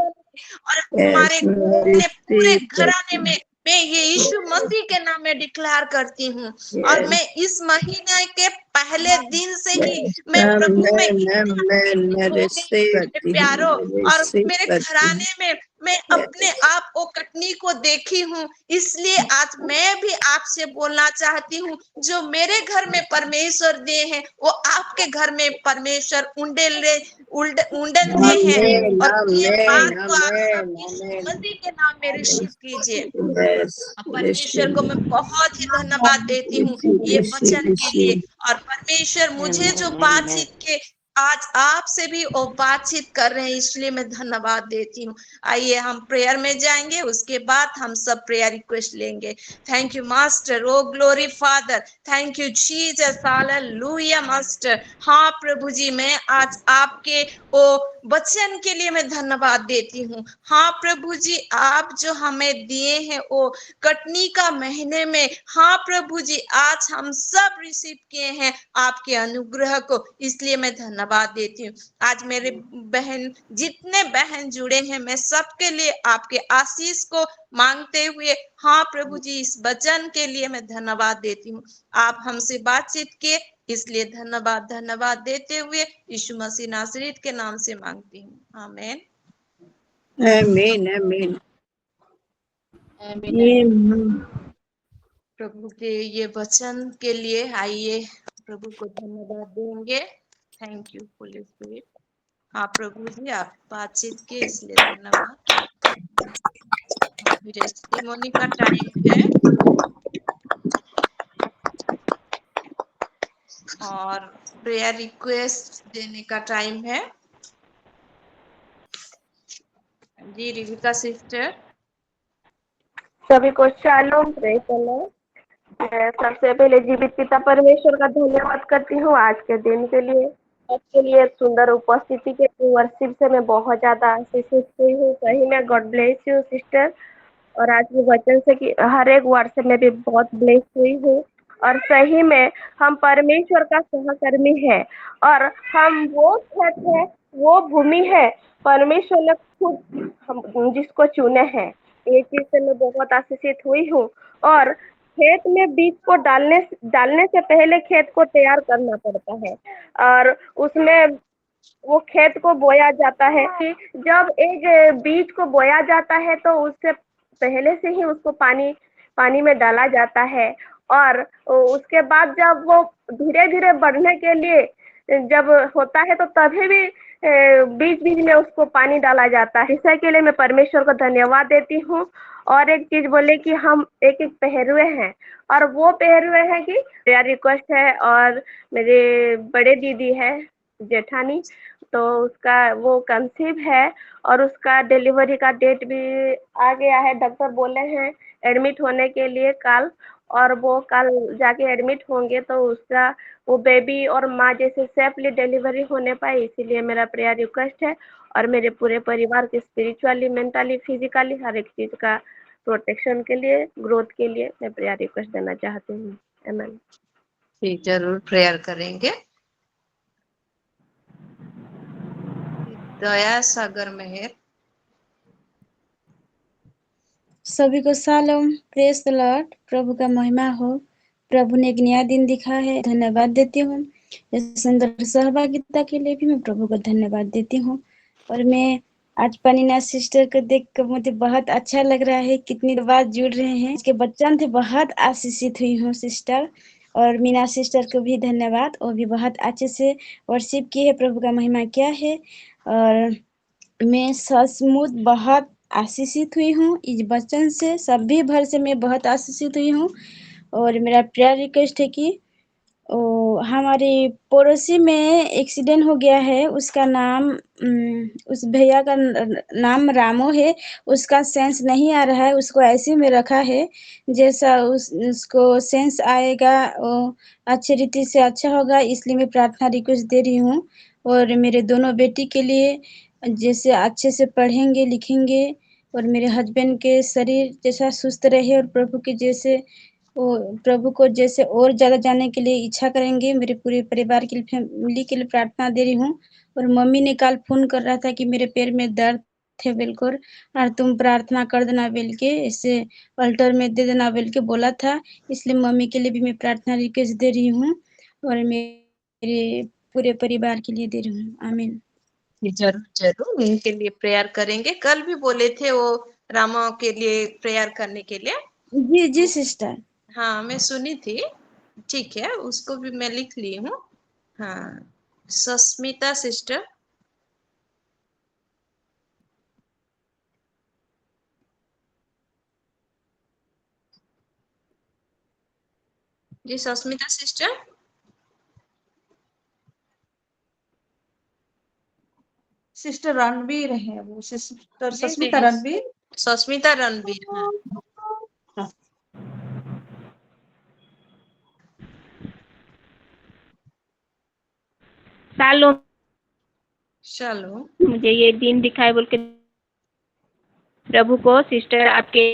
और हमारे पूरे घराने में, मैं ये यीशु मसीह के नाम में डिक्लेयर करती हूँ। और मैं इस महीने के पहले दिन से ही मैं प्रभु में प्यारो, और मेरे घराने में मैं अपने आप को कटनी को देखी हूँ। इसलिए आज मैं भी आपसे बोलना चाहती हूँ, जो मेरे घर में परमेश्वर दे हैं, वो आपके घर में परमेश्वर उंडल दे हैं। और ये बात को आप यीशु मसीह के नाम में रिसीव कीजिए। परमेश्वर को मैं बहुत ही धन्यवाद देती हूँ ये वचन के लिए। और परमेश्वर मुझे जो बातचीत के आज आपसे भी वो बातचीत कर रहे हैं, इसलिए मैं धन्यवाद देती हूँ। आइए हम प्रेयर में जाएंगे, उसके बाद हम सब प्रेयर रिक्वेस्ट लेंगे। Thank you master, O glory father, thank you Jesus, hallelujah master. हाँ प्रभु जी, मैं आज आपके ओ वचन के लिए मैं धन्यवाद देती हूँ। हाँ प्रभु जी, आप जो हमें दिए हैं वो कटनी का महीने में, हाँ प्रभु जी, आज हम सब रिसीव किए हैं आपके अनुग्रह को, इसलिए मैं धन्यवाद देती हूँ। आज मेरे बहन, जितने बहन जुड़े हैं, मैं सबके लिए आपके आशीष को मांगते हुए, हाँ प्रभु जी, इस वचन के लिए मैं धन्यवाद देती हूँ। आप हमसे बातचीत किए, इसलिए धन्यवाद देते हुए यीशु मसीह नासरीत के नाम से मांगती हूँ, आमीन। आमीन आमीन प्रभु के ये वचन के लिए आइए प्रभु को धन्यवाद देंगे। Thank you Holi spirit. हाँ प्रभु जी, आप बातचीत के इसलिए धन्यवाद। टेस्टिमोनी का टाइम है। और प्रेयर रिक्वेस्ट देने का टाइम है। जी रिविका सिस्टर। सभी को शालोम, प्रेज द लॉर्ड। मैं सबसे पहले जीवित पिता परमेश्वर का धन्यवाद करती हूँ आज के दिन के लिए, आपके लिए एक सुंदर उपस्थिति के वर्शिप से मैं बहुत ज्यादा आशीषित हुई हूँ। सही में गॉड ब्लेस यू सिस्टर। और आज के वचन से कि हर एक वर्ड से मैं भी बहुत ब्लेस हुई हूँ। और सही में हम परमेश्वर का सहकर्मी है और हम वो खेत है, वो भूमि है, परमेश्वर ने खुद हम जिसको चुने हैं। ये चीज से मैं बहुत आशीषित हुई हूँ। और खेत में बीज को डालने से पहले खेत को तैयार करना पड़ता है और उसमें वो खेत को बोया जाता है कि जब एक बीज को बोया जाता है तो उससे पहले से ही उसको पानी में डाला जाता है और उसके बाद जब वो धीरे धीरे बढ़ने के लिए जब होता है तो तभी भी बीच बीच में उसको पानी डाला जाता है। इसके लिए मैं परमेश्वर को धन्यवाद देती हूँ। और एक चीज बोले कि हम एक एक पहरुए हैं और वो पहरुए हैं कि मेरा रिक्वेस्ट है और मेरे बड़े दीदी है जेठानी, तो उसका वो कंसीव है और उसका डिलीवरी का डेट भी आ गया है। डॉक्टर बोले हैं एडमिट होने के लिए कल, और वो कल जाके एडमिट होंगे तो उसका वो बेबी और माँ जैसे सेफली डिलीवरी होने पाए। इसीलिए मेरा प्रेयर रिक्वेस्ट है और मेरे पूरे परिवार के स्पिरिचुअली, मेंटली, फिजिकली हर एक चीज का प्रोटेक्शन के लिए, ग्रोथ के लिए मैं प्रेयर रिक्वेस्ट देना चाहती हूँ। आमीन। जी जरूर प्रेयर करेंगे। दया सागर मेहर। सभी को शालोम, प्रेज द लॉर्ड। प्रभु का महिमा हो। प्रभु ने एक नया दिन दिखा है, धन्यवाद देती हूँ। इस सुंदर सहभागिता के लिए भी मैं प्रभु को धन्यवाद देती हूँ। और मैं आज पनीना सिस्टर को देख कर मुझे बहुत अच्छा लग रहा है, कितनी बार जुड़ रहे हैं। इसके बच्चन थे, बहुत आशीषित हुई हूँ सिस्टर। और मीना सिस्टर को भी धन्यवाद, वो भी बहुत अच्छे से वर्शिप की है। प्रभु का महिमा क्या है। और मैं सचमुच बहुत आशीषित हुई हूँ इस वचन से, सभी भर से मैं बहुत आशीषित हुई हूँ। और मेरा प्रेयर रिक्वेस्ट है कि हमारे पड़ोसी में एक्सीडेंट हो गया है। उसका नाम उस भैया का नाम रामो है। उसका सेंस नहीं आ रहा है, उसको ऐसे में रखा है जैसा उसको सेंस आएगा वो अच्छे रीति से अच्छा होगा। इसलिए मैं प्रार्थना रिक्वेस्ट दे रही हूँ। और मेरे दोनों बेटी के लिए जैसे अच्छे से पढ़ेंगे लिखेंगे और मेरे हस्बैंड के शरीर जैसा सुस्त रहे और प्रभु के जैसे वो प्रभु को जैसे और ज़्यादा जानने के लिए इच्छा करेंगे। मेरे पूरे परिवार के लिए, फैमिली के लिए प्रार्थना दे रही हूँ। और मम्मी ने कल फ़ोन कर रहा था कि मेरे पैर में दर्द थे बिल्कुल, और तुम प्रार्थना कर देना बोल के, इसे अल्टर में दे देना बोल के बोला था। इसलिए मम्मी के लिए भी मैं प्रार्थना रिक्वेस्ट दे रही हूँ और मेरे पूरे परिवार के लिए दे रही हूँ। आमीन। जरूर जरूर उनके लिए प्रेयर करेंगे। कल भी बोले थे वो रामा के लिए प्रेयर करने के लिए। जी जी सिस्टर। हाँ मैं सुनी थी। ठीक है, उसको भी मैं लिख ली हूँ। हाँ सस्मिता सिस्टर। जी सस्मिता सिस्टर। सिस्टर रणवीर है वो, सिस्टर नहीं सस्मिता नहीं, रणवीर। सस्मिता रणवीर। हाँ हाँ। शालोम। चलो। मुझे ये दिन दिखाए बोल के प्रभु को सिस्टर आपके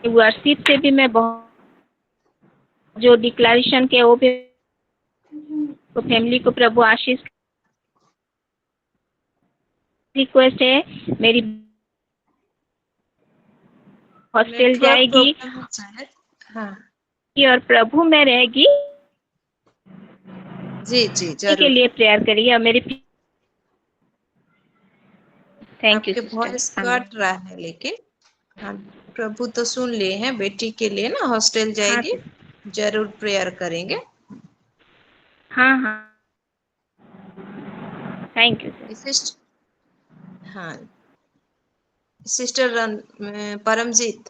वर्शिप से भी मैं बहुत जो डिक्लेरेशन के वो भी तो फैमिली को प्रभु आशीष। रिक्वेस्ट है मेरी हॉस्टल नेटवर्क जाएगी प्रॉब्लम है शायद। हाँ और प्रभु में रहेगी जी जी के जरूर। लिए प्रेयर करिए। और मेरी थैंक यू आपके सिस्टर। वॉइस कट रहा है लेकिन। हाँ प्रभु तो सुन लिए हैं, बेटी के लिए ना हॉस्टल हाँ जाएगी, जरूर प्रेयर करेंगे। हाँ हाँ थैंक यू हाँ सिस्टर परमजीत।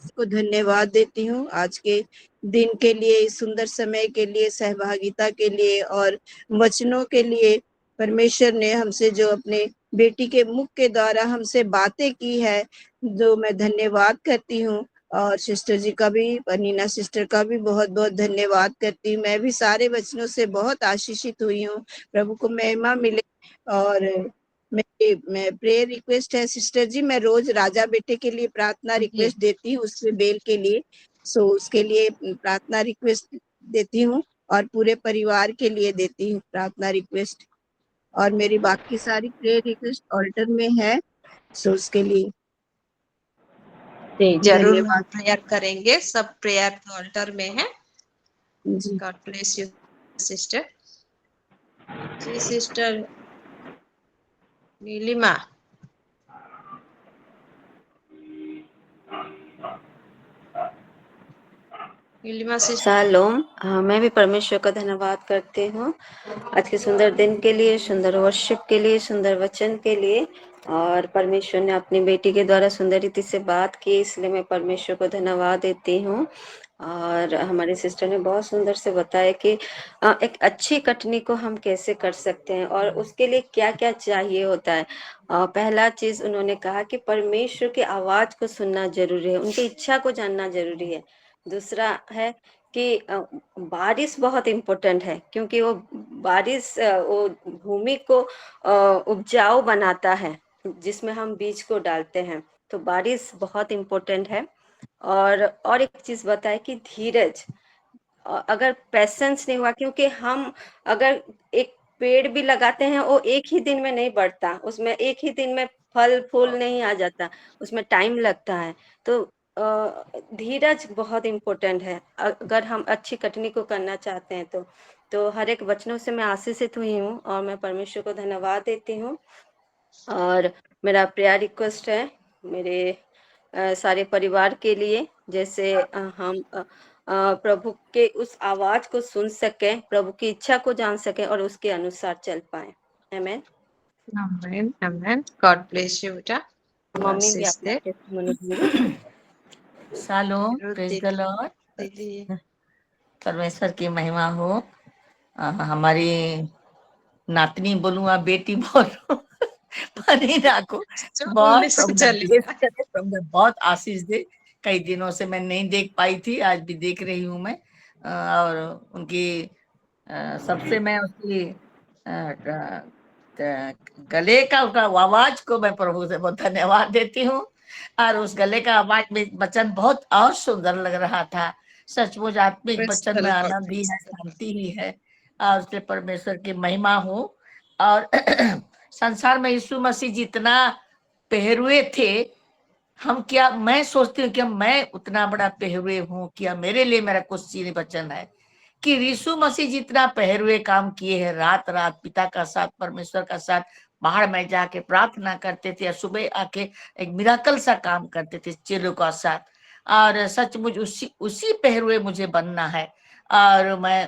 को धन्यवाद देती हूँ आज के दिन के लिए, इस सुंदर समय के लिए, सहभागिता के लिए और वचनों के लिए। परमेश्वर ने हमसे जो अपने बेटी के मुख के द्वारा हमसे बातें की है, जो मैं धन्यवाद करती हूँ। और सिस्टर जी का भी, अनीना सिस्टर का भी बहुत बहुत धन्यवाद करती हूँ। मैं भी सारे वचनों से बहुत आशीषित हुई हूँ। प्रभु को महिमा मिले। और मैं प्रेयर रिक्वेस्ट है सिस्टर जी, मैं रोज राजा बेटे के लिए प्रार्थना रिक्वेस्ट देती हूँ, उससे बेल के लिए। सो उसके लिए प्रार्थना रिक्वेस्ट देती हूँ और पूरे परिवार के लिए देती हूँ प्रार्थना रिक्वेस्ट। और मेरी बाकी सारी प्रेयर रिक्वेस्ट ऑल्टर में है, सो उसके लिए जरूर हम धन्यवाद प्रेयर करेंगे, सब प्रेयर तो ऑल्टर में है। जी। God bless you sister. जी sister Neelima. Neelima sister. Shalom. मैं भी परमेश्वर का धन्यवाद करती हूँ आज के सुंदर दिन के लिए, सुंदर वर्शिप के लिए, सुंदर वचन के लिए। और परमेश्वर ने अपनी बेटी के द्वारा सुंदर रीति से बात की, इसलिए मैं परमेश्वर को धन्यवाद देती हूँ। और हमारे सिस्टर ने बहुत सुंदर से बताया कि एक अच्छी कटनी को हम कैसे कर सकते हैं और उसके लिए क्या क्या चाहिए होता है। पहला चीज उन्होंने कहा कि परमेश्वर की आवाज को सुनना जरूरी है, उनकी इच्छा को जानना जरूरी है। दूसरा है कि बारिश बहुत इम्पोर्टेंट है, क्योंकि वो बारिश वो भूमि को उपजाऊ बनाता है जिसमें हम बीज को डालते हैं। तो बारिश बहुत इम्पोर्टेंट है। और एक चीज बताए कि धीरज, अगर पेशेंस नहीं हुआ, क्योंकि हम अगर एक पेड़ भी लगाते हैं वो एक ही दिन में नहीं बढ़ता, उसमें एक ही दिन में फल फूल नहीं आ जाता, उसमें टाइम लगता है। तो धीरज बहुत इम्पोर्टेंट है अगर हम अच्छी कटनी को करना चाहते हैं। तो हर एक वचनों से मैं आशीषित हुई हूँ और मैं परमेश्वर को धन्यवाद देती हूँ। और मेरा प्रेयर रिक्वेस्ट है मेरे सारे परिवार के लिए, जैसे हम प्रभु के उस आवाज को सुन सके, प्रभु की इच्छा को जान सके और उसके अनुसार चल पाए। आमेन। आमेन आमेन। गॉड ब्लेस यू बेटा। मम्मी भी अपना टेस्टिमनी देंगे। Shalom, praise the Lord. दीदी परमेश्वर की महिमा हो। हमारी नातनी बोलूं या बेटी बोलूं पनीरा को बहुत प्रभु ने bless करे, प्रभु ने बहुत आशीष दे। कई दिनों से मैं नहीं देख पाई थी, आज भी देख रही हूँ मैं। और उनकी सबसे मैं उसकी गले का उसका आवाज को मैं प्रभु से बहुत धन्यवाद देती हूँ। और उस गले का आवाज में वचन बहुत और सुंदर लग रहा था। सचमुच आत्मिक वचन में आनंद ही है, शांति ही है। और उसके परमेश्वर की महिमा हो। और संसार में यीशु मसीह जितना पहरुए थे, हम क्या, मैं सोचती हूँ कि मैं उतना बड़ा पहरुए हूँ क्या? मेरे लिए मेरा कुछ चीज वचन है कि यीशु मसीह जितना पहरुए काम किए हैं, रात रात पिता का साथ, परमेश्वर का साथ बाहर में जाके प्रार्थना करते थे, सुबह आके एक मिराकल सा काम करते थे चेलों का साथ। और सचमुच उसी पहरुए मुझे बनना है। और मैं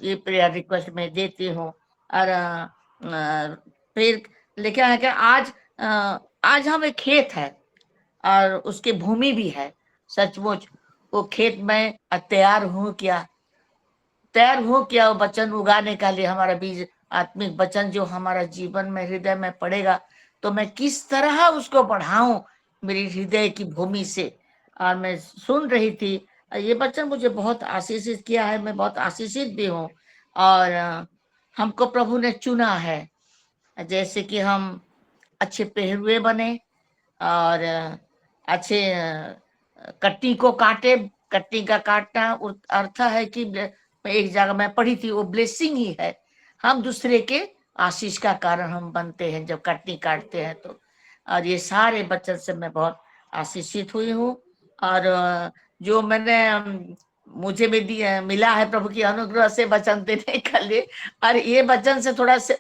ये प्रेयर रिक्वेस्ट में देती हूँ। और फिर लिखा है कि आज हम एक खेत है और उसकी भूमि भी है। सचमुच वो खेत में तैयार हूँ क्या? तैयार हो क्या वो वचन उगाने का लिए? हमारा बीज आत्मिक वचन जो हमारा जीवन में हृदय में पड़ेगा, तो मैं किस तरह उसको बढ़ाऊं मेरी हृदय की भूमि से। और मैं सुन रही थी, ये वचन मुझे बहुत आशीषित किया है, मैं बहुत आशीषित भी हूँ। और हमको प्रभु ने चुना है, जैसे कि हम अच्छे पहरुए बने और अच्छे कट्टी को काटे। कट्टी का काटना अर्थ है कि एक जगह मैं पढ़ी थी, वो ब्लेसिंग ही है। हम दूसरे के आशीष का कारण हम बनते हैं जब कटनी काटते हैं तो। और ये सारे बचन से मैं बहुत आशीषित हुई हूँ। और जो मैंने मुझे भी मिला है प्रभु की अनुग्रह से वचन देने के लिए, और ये वचन से थोड़ा से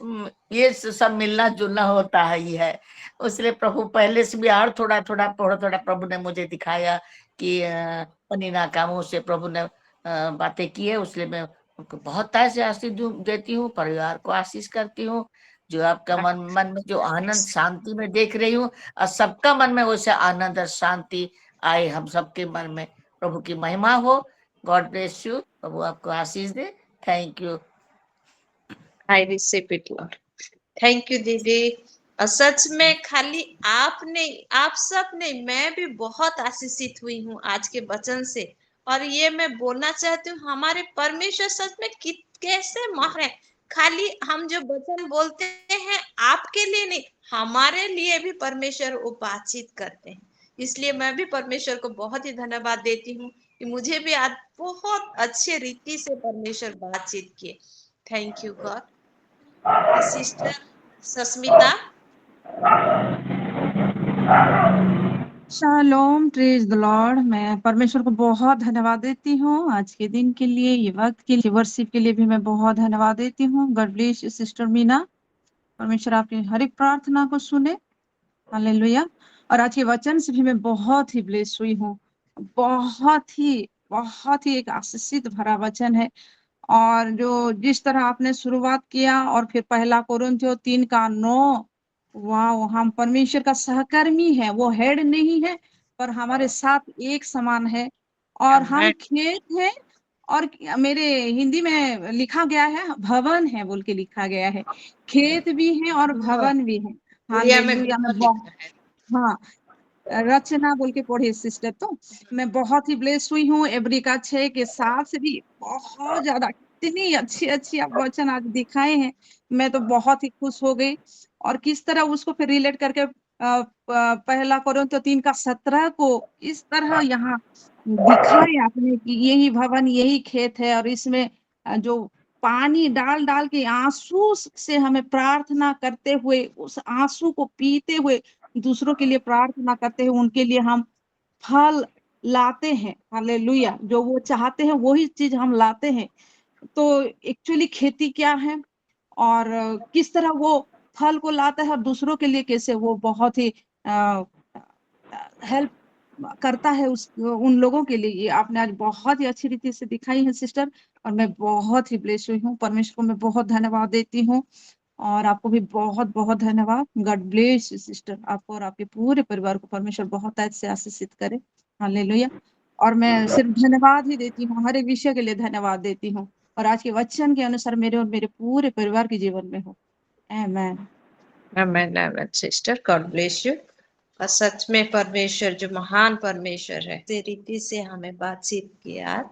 ये सब मिलना जुलना होता है ही है। इसलिए प्रभु पहले से भी और थोड़ा थोड़ा प्रभु ने मुझे दिखाया कि पनीना का मुंह से प्रभु ने बातें की है। इसलिए मैं उनको बहुत तरह से आशीष देती हूँ, परिवार को आशीष करती हूँ। जो आपका मन में जो आनंद शांति में देख रही हूँ, और सबका मन में वैसे आनंद और शांति आए हम सबके मन में। प्रभु की महिमा हो। God bless you. प्रभु आपको आशीष दे। Thank you. I receive it Lord. Thank you दीदी। और सच में खाली आप नहीं, आप सब नहीं, मैं भी बहुत आशीषित हुई हूँ आज के वचन से। और ये मैं बोलना चाहती हूँ, हमारे परमेश्वर सच में कैसे महान है। खाली हम जो वचन बोलते हैं आपके लिए नहीं, हमारे लिए भी परमेश्वर वो बातचीत करते हैं। इसलिए मैं भी परमेश्वर को बहुत ही धन्यवाद देती हूँ कि मुझे भी आज बहुत अच्छे रीति से परमेश्वर बातचीत किए। Thank you God. Sister Sasmita. Shalom, praise the Lord. मैं परमेश्वर को बहुत धन्यवाद देती हूँ आज के दिन के लिए, ये वक्त के लिए, वर्शिप के लिए भी मैं बहुत धन्यवाद देती हूँ। God bless you sister Meena. परमेश्वर आपकी हर एक प्रार्थना को सुने। हालेलुया। और आज के वचन से भी मैं बहुत ही ब्लेस हुई हूँ। बहुत ही एक आशीषित भरा वचन है। और जो जिस तरह आपने शुरुआत किया और फिर पहला कोरिन्थियों 3:9, वाह, हम परमेश्वर का सहकर्मी है, वो हेड नहीं है पर हमारे साथ एक समान है। और हम खेत हैं, और मेरे हिंदी में लिखा गया है भवन है बोल के लिखा गया है। खेत भी है और भवन भी है। उड़िया में हालेलुया। मैं लिखा है। हाँ, रचना बोल के पढ़े सिस्टर। तो मैं बहुत ही ब्लेस हुई हूँ। एवरिका 6 के साथ से भी बहुत ज्यादा, इतनी अच्छी आप वचन आज दिखाए हैं, मैं तो बहुत ही खुश हो गई। और किस तरह उसको फिर रिलेट करके पहला कोरिन्थियों 3:17 को इस तरह यहाँ दिखाए आपने कि यही भवन यही खेत है। और इसमें जो पानी डाल डाल के आंसू से हमें प्रार्थना करते हुए, उस आंसू को पीते हुए दूसरों के लिए प्रार्थना करते हैं, उनके लिए हम फल लाते हैं। हालेलुया। जो वो चाहते हैं वही चीज हम लाते हैं। तो एक्चुअली खेती क्या है और किस तरह वो फल को लाता है और दूसरों के लिए कैसे वो बहुत ही हेल्प करता है उन लोगों के लिए, ये आपने आज बहुत ही अच्छी रीति से दिखाई है सिस्टर। और मैं बहुत ही ब्लेस हुई हूँ। परमेश्वर को मैं बहुत धन्यवाद देती हूँ। और आपको भी बहुत बहुत धन्यवाद। God bless you sister. आपको और आपके पूरे परिवार को परमेश्वर बहुत अच्छे से आशीषित करे। हालेलुया। और मैं सिर्फ धन्यवाद ही देती हूँ, हर एक विषय के लिए धन्यवाद देती हूँ। और आज के वचन के अनुसार मेरे और मेरे पूरे परिवार के जीवन में हो। आमेन। आमेन आमेन सिस्टर। God bless you. और सच में परमेश्वर जो महान परमेश्वर है, इस रीति से हमें बातचीत किया।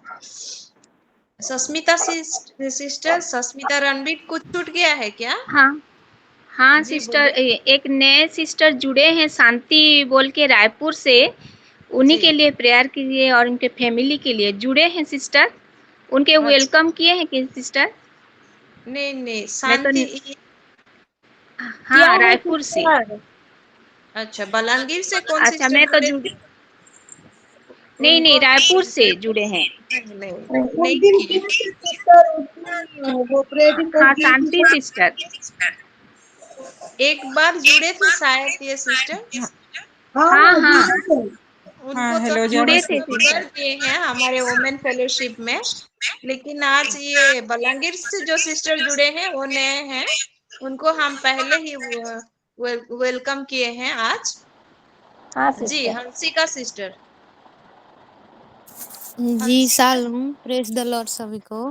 सस्मिता सिस्टर, सस्मिता रणबीर, कुछ छूट गया है क्या? हाँ जी सिस्टर, बोलिए। एक नए सिस्टर जुड़े हैं शांति बोल के रायपुर से, उन्हीं जी। के लिए प्रेयर कीजिए और उनके फैमिली के लिए जुड़े हैं सिस्टर। उनके अच्छा। वेलकम किए हैं कि सिस्टर? नहीं मैं तो शांति। हाँ, रायपुर से। अच्छा, बलांगीर से कौन अच्छा, सिस्टर मैं तो जुड़े थे? नहीं रायपुर से जुड़े हैं। नहीं किए। वो प्रेयर हाँ, रिपोर्ट की थी शांति तो सिस्टर। एक बार जुड़े थे शायद ये सिस्टर। हाँ हाँ हाँ हाँ, जुड़े थे। उनको तो हम जुड़े थे वेलकम सिस्टर। कर दिए हैं हमारे वुमेन फेलोशिप में। लेकिन आज ये बलांगीर से जो सिस्टर जुड़े हैं वो नए हैं, उनको हम पहले ही वेलकम किए हैं आज। हाँ जी सिस्टर। हंसिका सिस्टर। जी शालोम, प्रेज द लॉर्ड सभी को।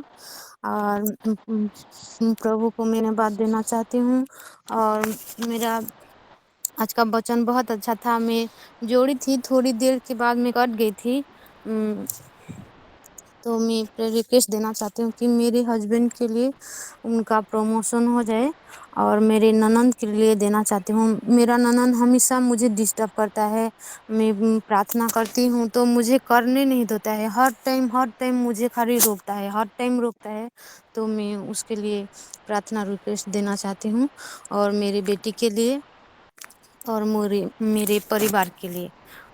और प्रभु को मैंने बात देना चाहती हूँ। और मेरा आज का वचन बहुत अच्छा था। मैं जोड़ी थी, थोड़ी देर के बाद मैं कट गई थी। तो मैं रिक्वेस्ट देना चाहती हूँ कि मेरे हस्बैंड के लिए उनका प्रमोशन हो जाए। और मेरे ननंद के लिए देना चाहती हूँ। मेरा ननंद हमेशा मुझे डिस्टर्ब करता है। मैं प्रार्थना करती हूँ तो मुझे करने नहीं देता है। हर टाइम मुझे खाली रोकता है, हर टाइम रोकता है। तो मैं उसके लिए प्रार्थना रिक्वेस्ट देना चाहती हूँ। और मेरी बेटी के लिए और मेरे परिवार के लिए।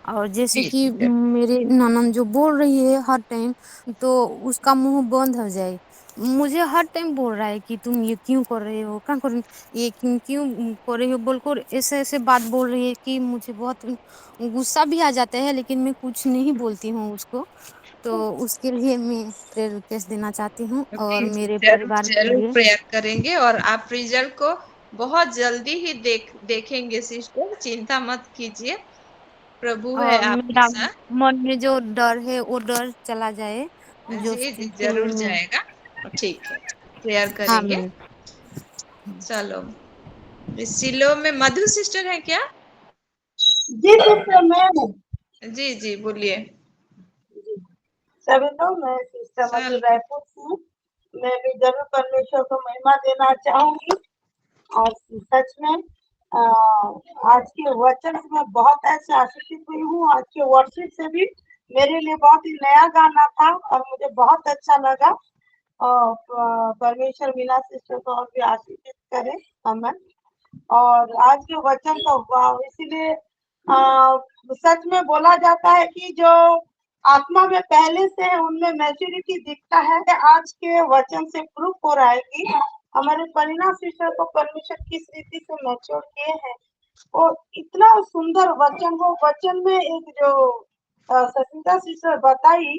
और जैसे जी कि सिस्टर। मेरे ननद जो बोल रही है हर टाइम, तो उसका मुंह बंद हो जाए। मुझे हर टाइम बोल रहा है कि तुम ये क्यों कर रहे हो, क्या कर ये क्यों कर रही हो बोलकर ऐसे ऐसे बात बोल रही है कि मुझे बहुत गुस्सा भी आ जाता है। लेकिन मैं कुछ नहीं बोलती हूँ उसको। तो उसके लिए मैं प्रेयर रिक्वेस्ट देना चाहती हूँ और जी जी, मेरे जरूर परिवार के जरूर लिए। प्रेयर करेंगे और आप रिजल्ट को बहुत जल्दी ही देखेंगे सिस्टर, चिंता मत कीजिए। प्रभु है और आपके मेरा साथ। मन में जो डर है वो डर चला जाए, जो जी, जी, चीज के लिए ज़रूर मैं। जाएगा। ठीक है, प्रेयर हाँ करेंगे। मैम। चलो, इस सिलो में मधु सिस्टर है क्या? जी सिस्टर मैं हूँ। जी, जी, बोलिए। सभी लोग, मैं सिस्टर मधु चल रायपुर से हूँ। मैं भी जरूर परमेश्वर को महिमा देना चाहूंगी। और सच में आज के वचन से मैं बहुत ऐसे आशीषित हुई हूँ। आज के वर्शिप से भी मेरे लिए बहुत ही नया गाना था और मुझे बहुत अच्छा लगा। और परमेश्वर मीना सिस्टर को और भी आशीषित करे हमें। और आज के वचन तो वाह, इसीलिए सच में बोला जाता है कि जो आत्मा में पहले से है उनमें मैच्योरिटी दिखता है। आज के वचन से प्रूफ हो रहा है कि हमारे परिणाम सिस्टर को परमेश्वर किस रीति से मैच्योर किए हैं। और इतना सुंदर वचन, वो वचन में एक जो सचिता सिस्टर बताई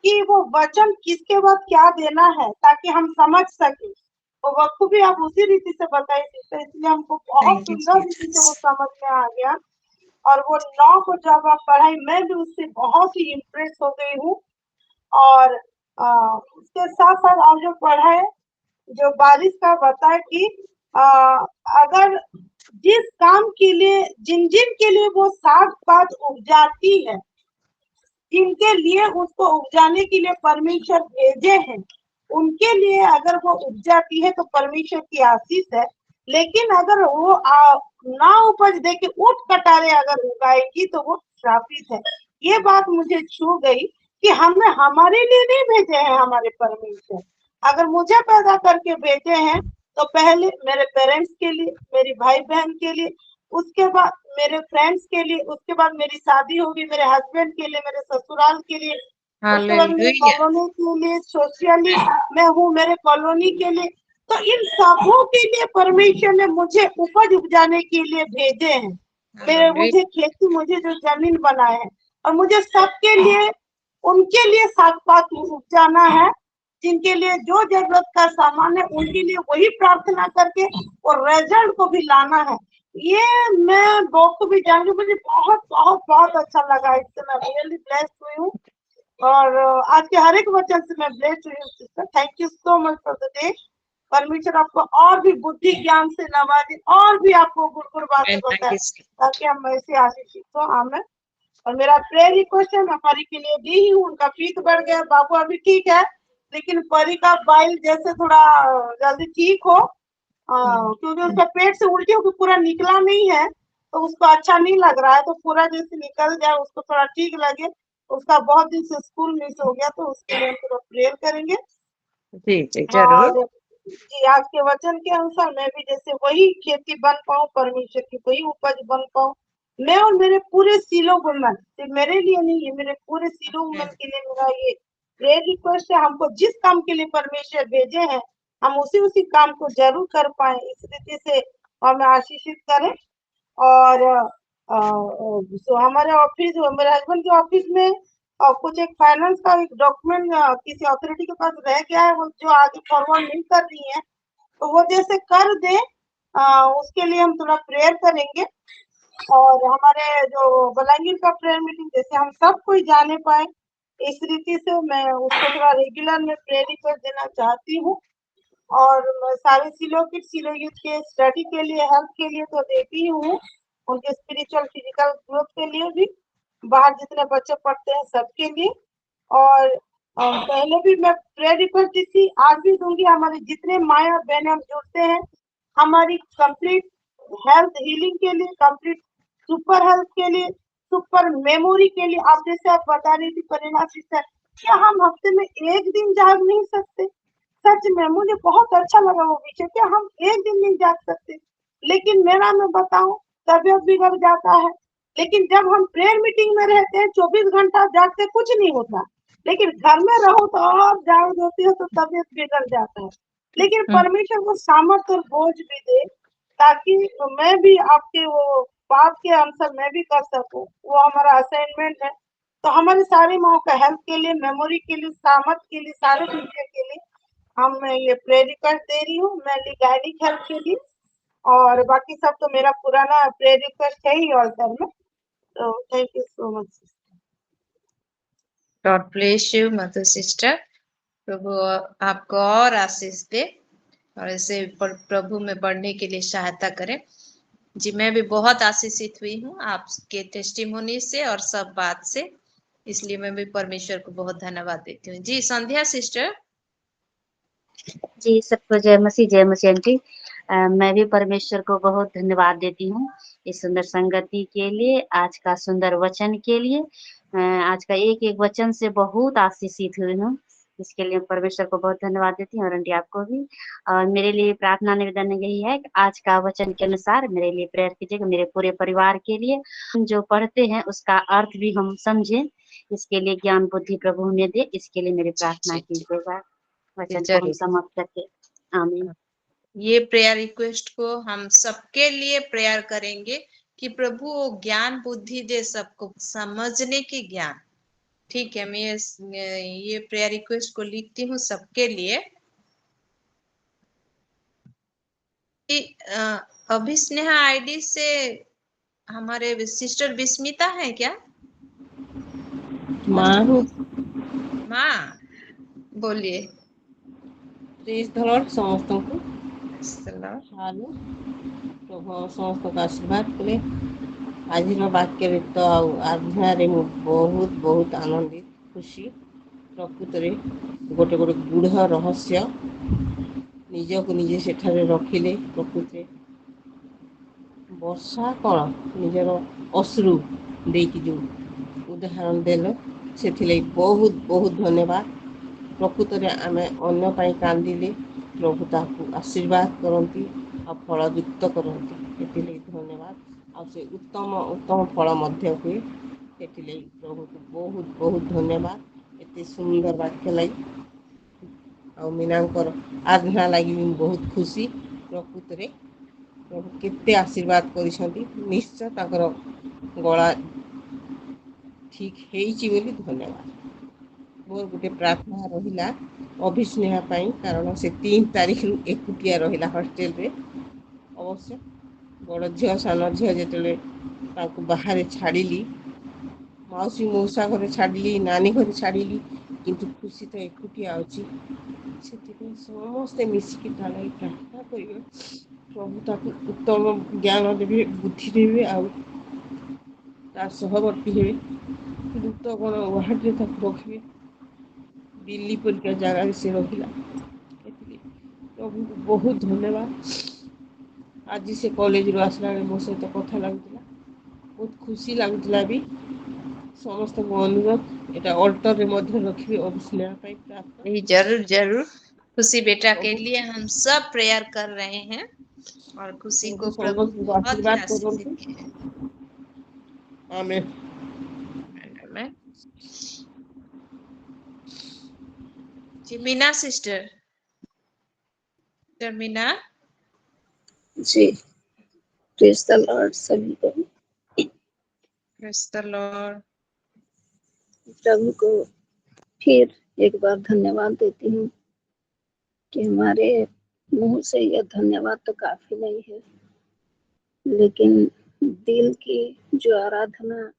कि वो वचन किसके बाद क्या देना है ताकि हम समझ सके, वो बखूबी आप उसी रीति से बताई सिस्टर, इसलिए हमको बहुत थैंक यू सुंदर रीति से वो जीसस। समझ में आ गया। और वो 9 को जब आप पढ़ाई, मैं भी उससे बहुत ही इम्प्रेस हो गई हूँ। और उसके साथ साथ आप जो पढ़ाए, जो बारिश का बताए कि अ, अगर जिस काम के लिए जिन जिन के लिए वो साग पात उपजाती है, जिनके लिए उसको उपजाने के लिए परमेश्वर भेजे हैं, उनके लिए अगर वो उपजाती है तो परमेश्वर की आशीष है। लेकिन अगर वो ना उपज दे के ऊट कटारे अगर उगाएगी तो वो श्रापित है। ये बात मुझे छू गई कि हमें हमारे लिए नहीं भेजे हैं हमारे परमेश्वर। अगर मुझे पैदा करके भेजे हैं तो पहले मेरे पेरेंट्स के लिए, मेरी भाई बहन के लिए, उसके बाद मेरे फ्रेंड्स के लिए, उसके बाद मेरी शादी होगी मेरे हस्बैंड के लिए, मेरे ससुराल के लिए, उसके बाद मेरे हालेलुया। कॉलोनी के लिए, सोशली मैं हूँ मेरे कॉलोनी के लिए। तो इन सबों के लिए परमेश्वर ने मुझे उपज उपजाने के लिए भेजे हैं। मेरे हालेलुया। मुझे खेती, मुझे जो जमीन बनाए हैं, और मुझे सबके लिए, उनके लिए साग पात उपजाना है। जिनके लिए जो जरूरत का सामान है उनके लिए वही प्रार्थना करके और रिजल्ट को भी लाना है। ये मैं बहुत को भी जानू, मुझे बहुत बहुत बहुत अच्छा लगा। इससे मैं रियली ब्लेस्ड हुई हूँ। और आज के हर एक वचन से मैं ब्लेस्ड हुई हूँ sister. Thank you so much for the day. परमेश्वर आपको और भी बुद्धि ज्ञान से नवाजे, और भी आपको गुड़ बातें थैंक बताए यू। ताकि हम ऐसे आशीषित हो। आमेन। और मेरा प्रेयर रिक्वेस्ट है, मैं परी के लिए दी हूँ, उनका पीठ बढ़ गया, बाबू अभी ठीक है, लेकिन परी का बाइल जैसे थोड़ा जल्दी ठीक हो, क्योंकि उसका पेट से उल्टी होकर पूरा निकला नहीं है तो उसको अच्छा नहीं लग रहा है। तो पूरा जैसे निकल जाए, उसको थोड़ा ठीक लगे। उसका बहुत दिन से स्कूल मिस हो गया, तो उसके लिए हम थोड़ा प्रेयर करेंगे। जी, जी, जरूर। और जी, आज के वचन के अनुसार मैं भी जैसे वही खेती बन पाऊँ, परमेश्वर की वही उपज बन पाऊँ। मैं और मेरे पूरे सीलो वुमन, सिर्फ मेरे लिए नहीं है, मेरे पूरे सीलो वुमन के लिए मेरा ये प्रेयर रिक्वेस्ट है। हमको जिस काम के लिए परमेश्वर भेजे हैं, हम उसी काम को जरूर कर पाए, इस रीति से हमें आशीषित करें। और तो हमारे ऑफिस, मेरे हस्बैंड के ऑफिस में कुछ एक फाइनेंस का एक डॉक्यूमेंट किसी अथॉरिटी के पास रह गया है, वो जो आगे फॉरवर्ड नहीं कर रही है, तो वो जैसे कर दे, उसके लिए हम थोड़ा प्रेयर करेंगे। और हमारे जो बलांगीर का प्रेयर मीटिंग जैसे हम सब कोई जाने पाए, इस रीति से मैं उसको थोड़ा रेगुलर में प्रेयर रिक्वेस्ट देना चाहती हूँ। और मैं सारे सिलो यूथ के स्टडी के लिए, हेल्थ के लिए तो देती हूँ, उनके स्पिरिचुअल फिजिकल ग्रोथ के लिए भी, बाहर जितने बच्चे पढ़ते हैं सबके लिए। और पहले भी मैं प्रेयर रिक्वेस्ट दी थी, आज भी दूंगी। हमारे जितने माया बहने हम जुड़ते हैं, हमारी कंप्लीट हेल्थ हीलिंग के लिए, कंप्लीट सुपर हेल्थ के लिए, सुपर मेमोरी के लिए। आप जैसे आप बता रही थी परिणा सिस्टर, क्या हम हफ्ते में एक दिन जाग नहीं सकते? सच में मुझे बहुत अच्छा लगा वो विषय, क्या हम एक दिन नहीं जाग सकते? लेकिन मेरा मैं बताऊं, तबियत बिगड़ जाता है। लेकिन जब हम प्रेयर मीटिंग में रहते हैं 24 घंटा जागते कुछ नहीं होता, लेकिन घर में रहो तो और जाग देती हो तो तबियत बिगड़ जाता है। लेकिन परमेश्वर को सामर्थ्य और बोझ भी दे ताकि मैं भी आपके वो बात के अनुसार मैं भी कर सकूं, वो हमारा असाइनमेंट है। तो हमारे सारे माओ का हेल्थ के लिए, मेमोरी के लिए, सामर्थ्य के लिए, सारे चीजें के लिए हम मैं ये प्रेयर रिक्वेस्ट दे रही हूँ, मैं गायनिक हेल्थ के लिए। और बाकी सब तो मेरा पुराना प्रेयर रिक्वेस्ट है ही ऑल्टर में। Thank you so much. God bless you mother sister. प्रभु आपको और आशीष दे और ऐसे प्रभु में बढ़ने के लिए सहायता करे। जी मैं भी बहुत आशीषित हुई हूँ आपके टेस्टिमोनी से और सब बात से, इसलिए मैं भी परमेश्वर को बहुत धन्यवाद देती हूँ। जी संध्या सिस्टर। जी सबको जय मसीह आंटी। मैं भी परमेश्वर को बहुत धन्यवाद देती हूँ इस सुंदर संगति के लिए, आज का सुंदर वचन के लिए। आज का एक एक वचन से बहुत आशीषित हुई हूँ, इसके लिए परमेश्वर को बहुत धन्यवाद देती हूँ और आंटी आपको भी। और मेरे लिए प्रार्थना निवेदन यही है कि आज का वचन के अनुसार मेरे लिए प्रेयर कीजिएगा, मेरे पूरे परिवार के लिए। जो पढ़ते हैं उसका अर्थ भी हम समझे, इसके लिए ज्ञान बुद्धि प्रभु हमें दे, इसके लिए मेरी प्रार्थना कीजिएगा। वचन को हम समाप्त करके आमीन। ये प्रेयर रिक्वेस्ट को हम सबके लिए प्रेयर करेंगे कि प्रभु वो ज्ञान बुद्धि दे सबको समझने की ज्ञान। ठीक है, मैं ये प्रेयर रिक्वेस्ट को लिखती हूँ सबके लिए। अभिस्नेहा आईडी से हमारे सिस्टर विस्मिता है क्या? माँ बोलिए। प्रेज द लॉर्ड समस्तଙ୍କୁ। हालो प्रभु समस्त आशीर्वाद कले। आज वाक्य तो आज्ञारे मु बहुत बहुत आनंदित खुशी। प्रकृत रे गोटे गोटे गूढ़ रहस्य निजक निजे सेठारे रखिले। प्रकृत रे वर्षा कौन निजर अश्रु देकी जो उदाहरण देल से बहुत बहुत धन्यवाद। प्रकृत रे आमे अन्य पाई कांदिले प्रभु ताकू आशीर्वाद करती और फलयुक्त करती, से धन्यवाद। और से उत्तम उत्तम फल मध्य हुए, से प्रभु को बहुत बहुत धन्यवाद। एते सुंदर वाक्य लगी और मीनांकर आज्ञा लगी बहुत खुशी। प्रकृत रे प्रभु केते आशीर्वाद करिसंती, निश्चय ताकर गला ठीक हेइची बोली धन्यवाद। मोर गोटे प्रार्थना रहिला अभिस्नेहा पाई, कारण से 3 तारीख रु एकुटिया रहिला हॉस्टेल रे। अवश्य बड़ झियो सान झियो जेतले ताकू बाहर छाड़िली, मौसी मौसा घरे छाड़िली, नानी घरे छाड़िली, किंतु खुशी तो एकुटिया अछि। से समस्ते मिसिकी तालाई प्रार्थना करिवे प्रभु ताकू उत्तम ज्ञान देवे, बुद्धि देवे और तार सहवर्ती हेवे। दूत गण वाहडे ताकू रखिवे, दिल्ली परिका जगह से रहिला। प्रभु को बहुत धन्यवाद। आज से कॉलेज रो आसला मो सहित कथा लगुला, बहुत खुशी लगुला भी। समस्त को अनुरोध एटा अल्टर रे मध्य रखिवे अभिस्नेहा पाई प्रार्थना। जरूर जरूर, खुशी बेटा के लिए हम सब प्रेयर कर रहे हैं और खुशी को प्रभु बहुत ही आशीष दे। आमीन आमीन। जी Meena sister, Meena ji praise the Lord सभी को। Praise the Lord. प्रभु को फिर एक बार धन्यवाद देती हूँ कि हमारे मुंह से यह धन्यवाद तो काफी नहीं है, लेकिन दिल की जो आराधना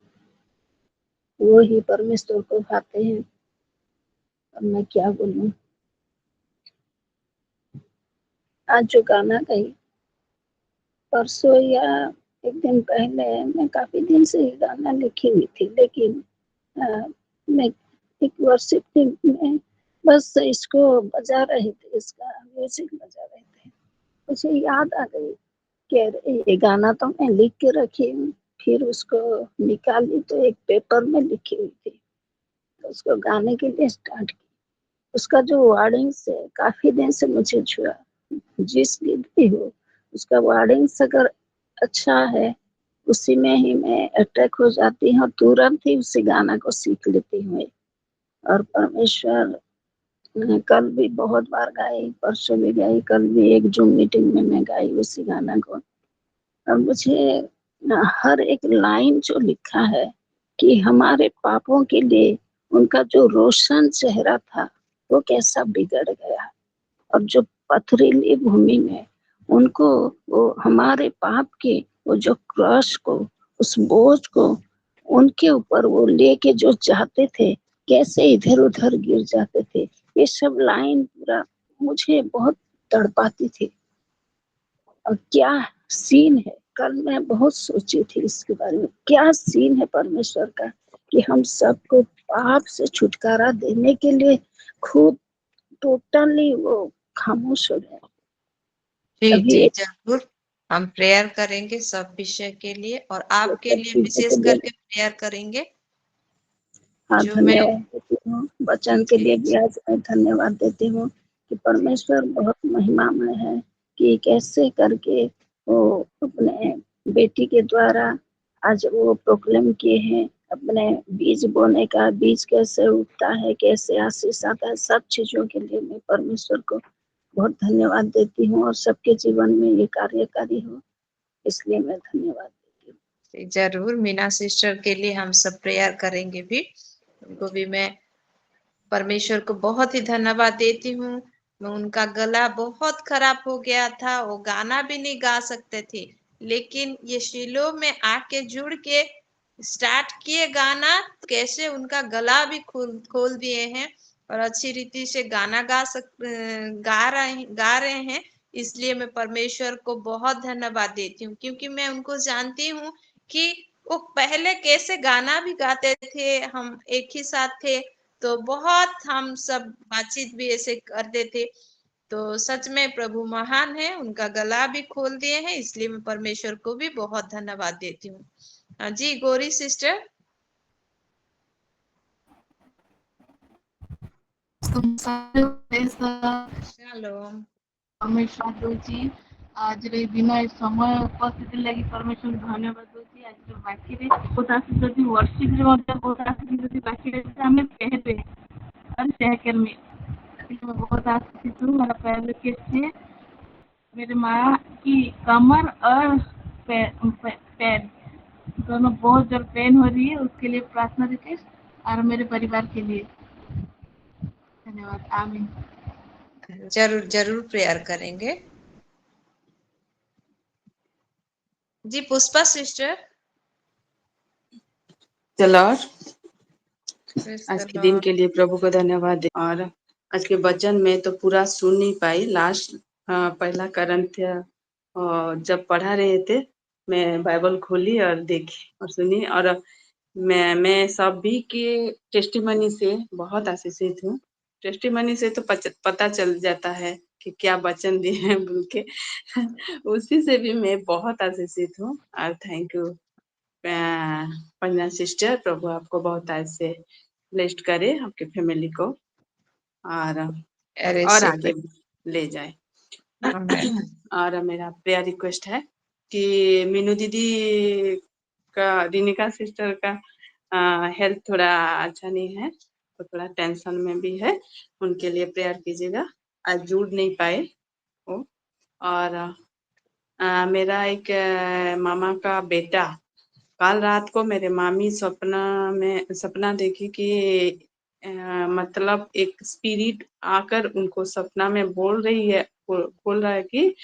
वो ही परमेश्वर को भाते हैं। और मैं क्या बोलूं, आज जो गाना गई परसों या एक दिन पहले, मैं काफी दिन से ये गाना लिखी हुई थी, लेकिन मैं एक वर्शिप टीम में बस इसको बजा रहे थे, इसका म्यूजिक बजा रहे थे। मुझे याद आ गई कि ये गाना तो मैं लिख के रखी हूँ। फिर उसको निकाली तो एक पेपर में लिखी हुई थी, तो उसको गाने के लिए स्टार्ट की। उसका जो वर्डिंग्स है काफी दिन से मुझे छुआ। जिस गीत भी हो उसका वर्डिंग्स अगर अच्छा है, उसी में ही मैं अटैक हो जाती हूँ, तुरंत ही उसी गाना को सीख लेती हूँ। और परमेश्वर कल भी बहुत बार गाई, परसों भी गाई, कल भी एक जूम मीटिंग में मैं गाई उसी गाना को। और मुझे हर एक लाइन जो लिखा है कि हमारे पापों के लिए उनका जो रोशन चेहरा था वो कैसा बिगड़ गया, और जो पथरीली भूमि में उनको वो हमारे पाप के वो जो क्रश को, उस बोझ को उनके ऊपर वो लेके जो जाते थे, कैसे इधर उधर गिर जाते थे, ये सब लाइन पूरा मुझे बहुत तड़पाती थी। और क्या सीन है, कल मैं बहुत सोची थी इसके बारे में, क्या सीन है परमेश्वर का कि हम सबको पाप से छुटकारा देने के लिए खुद टोटली वो खामोश हो गए। जी अभी जी एक जरूर हम प्रेयर करेंगे सब विषय के लिए और आपके सब लिए चीजों विशेष के लिए करके प्रेयर करेंगे। हाँ जो मैं धन्यवाद देती हूँ, वचन के लिए भी आज मैं धन्यवाद देती हूँ कि परमेश्वर बहुत महिमामय है कि कैसे करके वो अपने बेटी के द्वारा आज वो प्रोक्लेम किए हैं अपने बीज बोने का, बीज कैसे उगता है, कैसे आशीष आता है, सब चीजों के लिए मैं परमेश्वर को बहुत धन्यवाद देती हूँ और सबके जीवन में ये कार्यकारी हो, इसलिए मैं धन्यवाद देती हूँ। जरूर मीना सिस्टर के लिए हम सब प्रेयर करेंगे भी, उनको भी मैं परमेश्वर को बहुत ही धन्यवाद देती हूँ। मैं उनका गला बहुत खराब हो गया था, वो गाना भी नहीं गा सकते थे, लेकिन ये शीलो में आके जुड़ के स्टार्ट किए गाना, कैसे उनका गला भी खोल दिए हैं और अच्छी रीति से गाना गा रहे हैं। इसलिए मैं परमेश्वर को बहुत धन्यवाद देती हूँ, क्योंकि मैं उनको जानती हूँ कि वो पहले कैसे गाना भी गाते थे, हम एक ही साथ थे तो बहुत हम सब बातचीत भी ऐसे करते थे। तो सच में प्रभु महान है, उनका गला भी खोल दिए हैं, इसलिए मैं परमेश्वर को भी बहुत धन्यवाद देती हूँ। जी गौरी सिस्टर। शालोम। परमेश्वर दौची आज रे दिन ए समय उपस्थिति लगी परमेश्वर धन्यवाद दौची आज रे बाकी रे बहुत आसी जदी वर्षिप रे मते बहुत आसी जदी बाकी रे हमें कहबे और सहकर में मैं बहुत आसी हूँ। मेरा पहले केस है मेरे माँ की कमर और पैर दोनों बहुत जोर पेन हो रही है, उसके लिए प्रार्थना रिक्वेस्ट और मेरे परिवार के लिए धन्यवाद। आमीन। जरूर जरूर प्रेयर करेंगे। जी पुष्पा सिस्टर। चलो Praise आज the के दिन Lord. के लिए प्रभु को धन्यवाद दे। और आज के वचन में तो पूरा सुन नहीं पाई, लास्ट पहला करंथ्य जब पढ़ा रहे थे मैं बाइबल खोली और देखी और सुनी, और मैं सभी के टेस्टिमनी से बहुत आशीषित हूँ। टेस्टिमनी से तो पता चल जाता है कि क्या वचन दिए हैं बोल के उसी से भी मैं बहुत आशीषित हूँ। और थैंक यू पंजना सिस्टर, प्रभु आपको बहुत ऐसे ब्लेस्ड करे आपके फैमिली को और आगे ले जाए। और मेरा प्रेयर रिक्वेस्ट है कि मीनू दीदी का, रिनिका सिस्टर का हेल्थ थोड़ा अच्छा नहीं है, तो थोड़ा टेंशन में भी है, उनके लिए प्रेयर कीजिएगा। आज जुड़ नहीं पाए वो। और मेरा एक मामा का बेटा, कल रात को मेरे मामी सपना देखी कि मतलब एक स्पिरिट आकर उनको सपना में बोल रहा है कि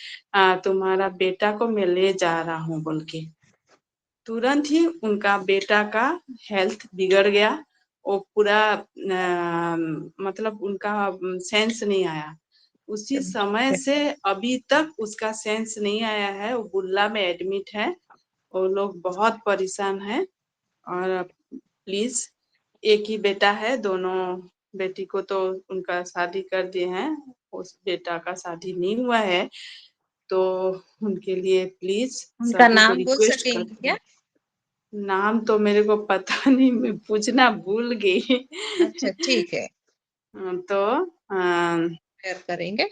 तुम्हारा बेटा को मैं ले जा रहा हूँ बोल के। तुरंत ही उनका बेटा का हेल्थ बिगड़ गया, वो पूरा मतलब उनका सेंस नहीं आया। उसी समय से अभी तक उसका सेंस नहीं आया है, वो बुल्ला में एडमिट है। वो लोग बहुत परेशान है। और प्लीज, एक ही बेटा है, दोनों बेटी को तो उनका शादी कर दिए हैं, उस बेटा का शादी नहीं हुआ है, तो उनके लिए प्लीज उनका सभी को नाम बोल रिक्वेस्ट सकेंगे करती क्या? हूँ। नाम तो मेरे को पता नहीं, मैं पूछना भूल गई। अच्छा ठीक है, तो प्रेयर करेंगे।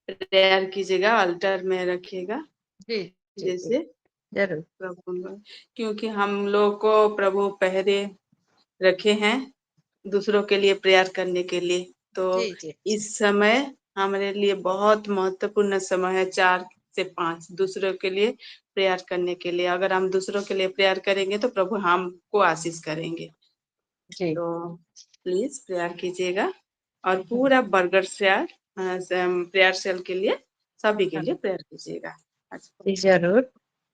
प्रेयर कीजिएगा, अल्टर में रखिएगा जी जैसे जरूर। प्रभु, क्योंकि हम लोग को प्रभु पहरे रखे हैं दूसरों के लिए प्रेयर करने के लिए। तो जी जी इस समय हमारे लिए बहुत महत्वपूर्ण समय है, 4 से 5 दूसरों के लिए प्रेयर करने के लिए। अगर हम दूसरों के लिए प्रेयर करेंगे तो प्रभु हमको आशीष करेंगे। जी। तो प्लीज प्रेयर कीजिएगा। और पूरा बर्गर शेयर प्रेयर सेल के लिए सभी के लिए प्रेयर कीजिएगा। जी जरूर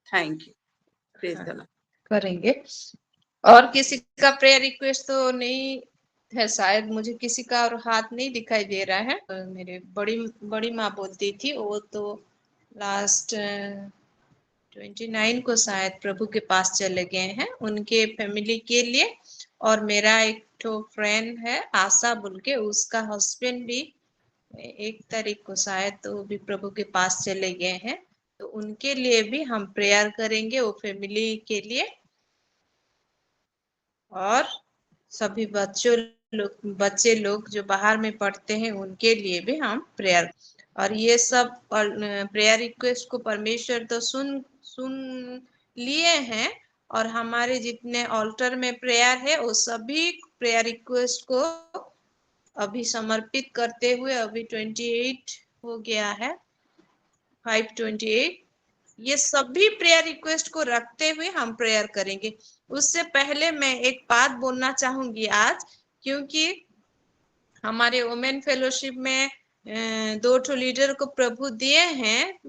thank you. Praise the Lord. करेंगे। और किसी का प्रेयर रिक्वेस्ट तो नहीं है, शायद मुझे किसी का और हाथ नहीं दिखाई दे रहा है। मेरे बड़ी माँ बोलती थी, वो तो लास्ट 29 को शायद प्रभु के पास चले गए हैं, उनके फैमिली के लिए। और मेरा एक तो फ्रेंड है आशा बोल के, उसका हस्बैंड भी 1 तारीख को शायद तो वो भी प्रभु के पास चले गए हैं, तो उनके लिए भी हम प्रेयर करेंगे, वो फैमिली के लिए। और सभी बच्चे लोग जो बाहर में पढ़ते हैं उनके लिए भी हम प्रेयर। और ये सब प्रेयर रिक्वेस्ट को परमेश्वर तो सुन लिए हैं, और हमारे जितने ऑल्टर में प्रेयर है वो सभी प्रेयर रिक्वेस्ट को अभी समर्पित करते हुए, अभी 28 हो गया है, 5:28, ये सभी प्रेयर रिक्वेस्ट को रखते हुए हम प्रेयर करेंगे। उससे पहले मैं एक बात बोलना चाहूंगी आज, क्योंकि हमारे वुमेन फेलोशिप में 2 लीडर को प्रभु दिए हैं,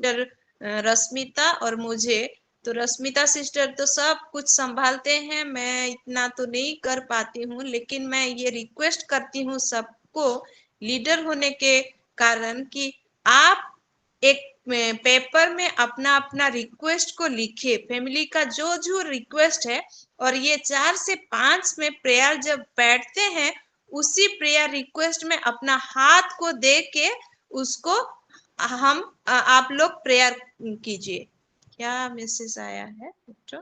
रश्मिता और मुझे। तो रश्मिता सिस्टर तो सब कुछ संभालते हैं, मैं इतना तो नहीं कर पाती हूँ, लेकिन मैं ये रिक्वेस्ट करती हूँ सबको लीडर होने के कारण कि आप एक पेपर में अपना अपना रिक्वेस्ट को लिखिए, फैमिली का जो रिक्वेस्ट है, और ये 4 से 5 में प्रेयर जब बैठते हैं, उसी प्रेयर रिक्वेस्ट में अपना हाथ को दे के उसको आप लोग प्रेयर कीजिए। क्या मैसेज आया है बच्चों?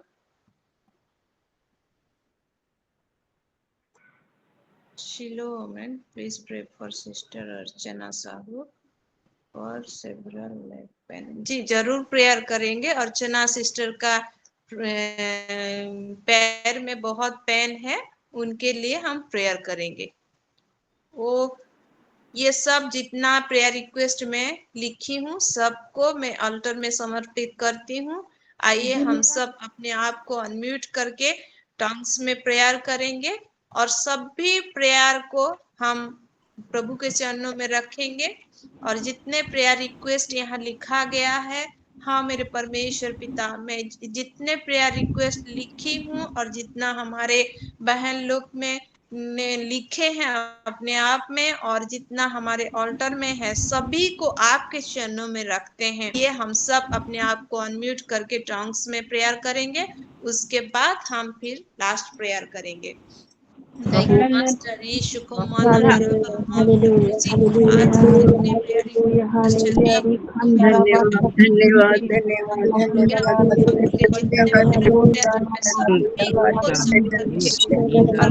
Shiloh women, please pray for sister Archana Sahu और सेवरल लेग पेन। जी जरूर प्रेयर करेंगे। अर्चना सिस्टर का पैर में बहुत पेन है, उनके लिए हम प्रेयर करेंगे। वो ये सब जितना प्रेयर रिक्वेस्ट में लिखी हूँ सबको मैं अल्टर में समर्पित करती हूँ। आइए हम सब अपने आप को अनम्यूट करके टंग्स में प्रेयर करेंगे, और सभी प्रेयर को हम प्रभु के चरणों में रखेंगे। और जितने प्रेयर रिक्वेस्ट यहाँ लिखा गया है, हाँ मेरे परमेश्वर पिता, मैं जितने प्रेयर रिक्वेस्ट लिखी हूँ और जितना हमारे बहन लोग में ने लिखे हैं अपने आप में, और जितना हमारे ऑल्टर में है, सभी को आपके चरणों में रखते हैं। ये हम सब अपने आप को अनम्यूट करके टंग्स में प्रेयर करेंगे, उसके बाद हम फिर लास्ट प्रेयर करेंगे। थैंक यू मास्टर यीशु को और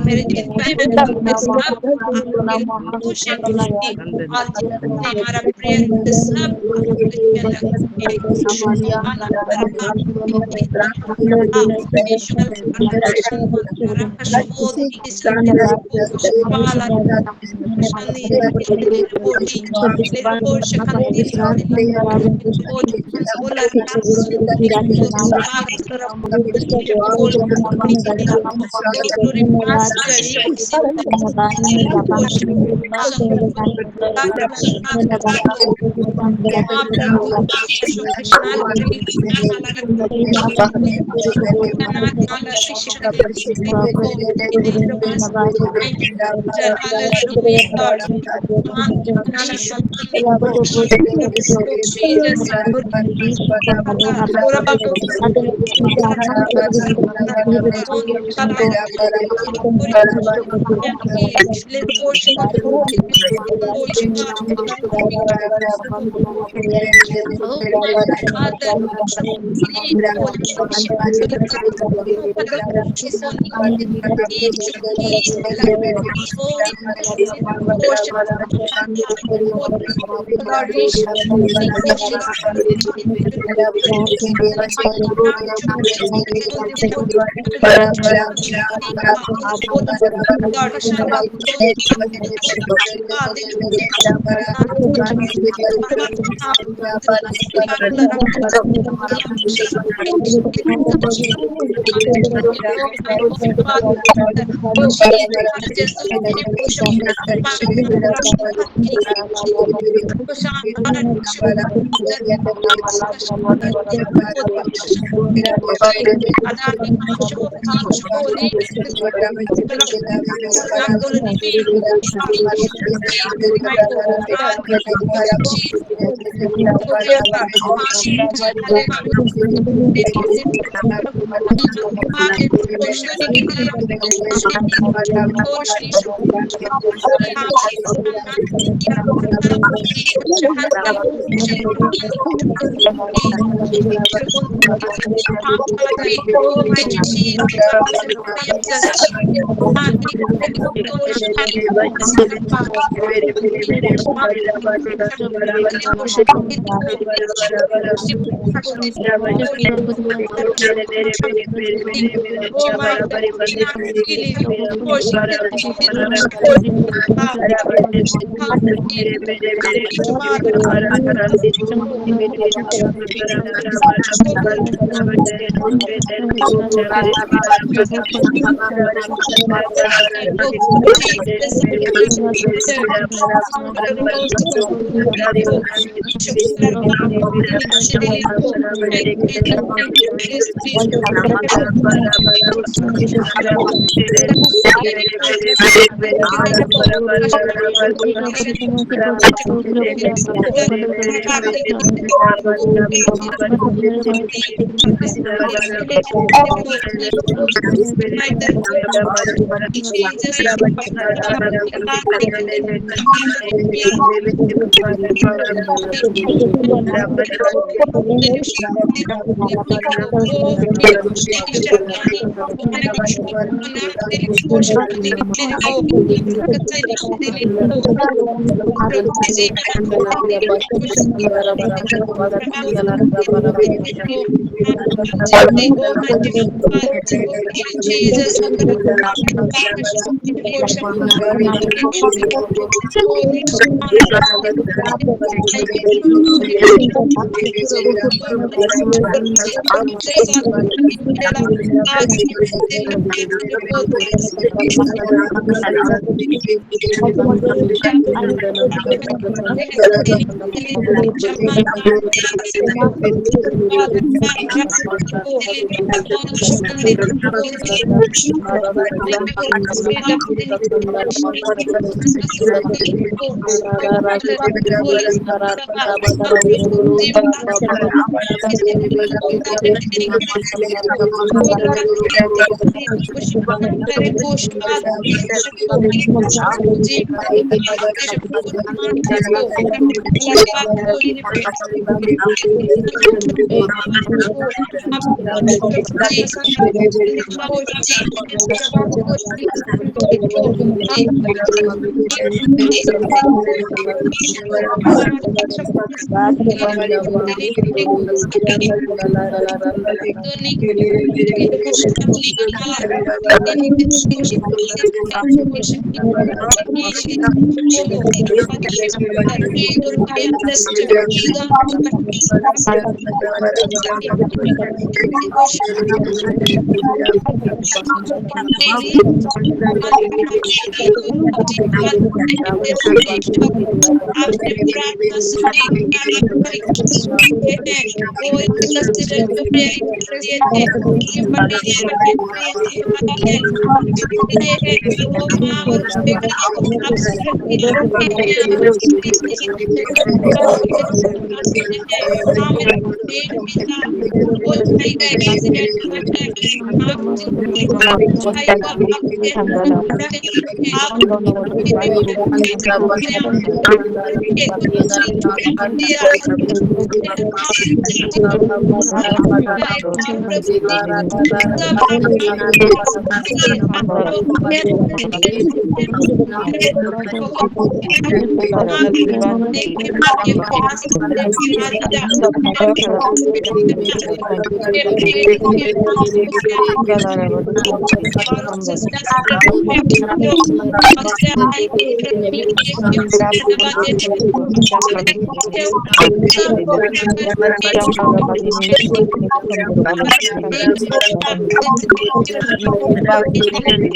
मेरे जितने हमारा प्रेयर सब जैसे अपने पोषण को शानदार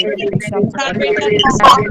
आप जो रीति को करते हैं, आप आपके लिए आपका प्लेस धन्यवाद दे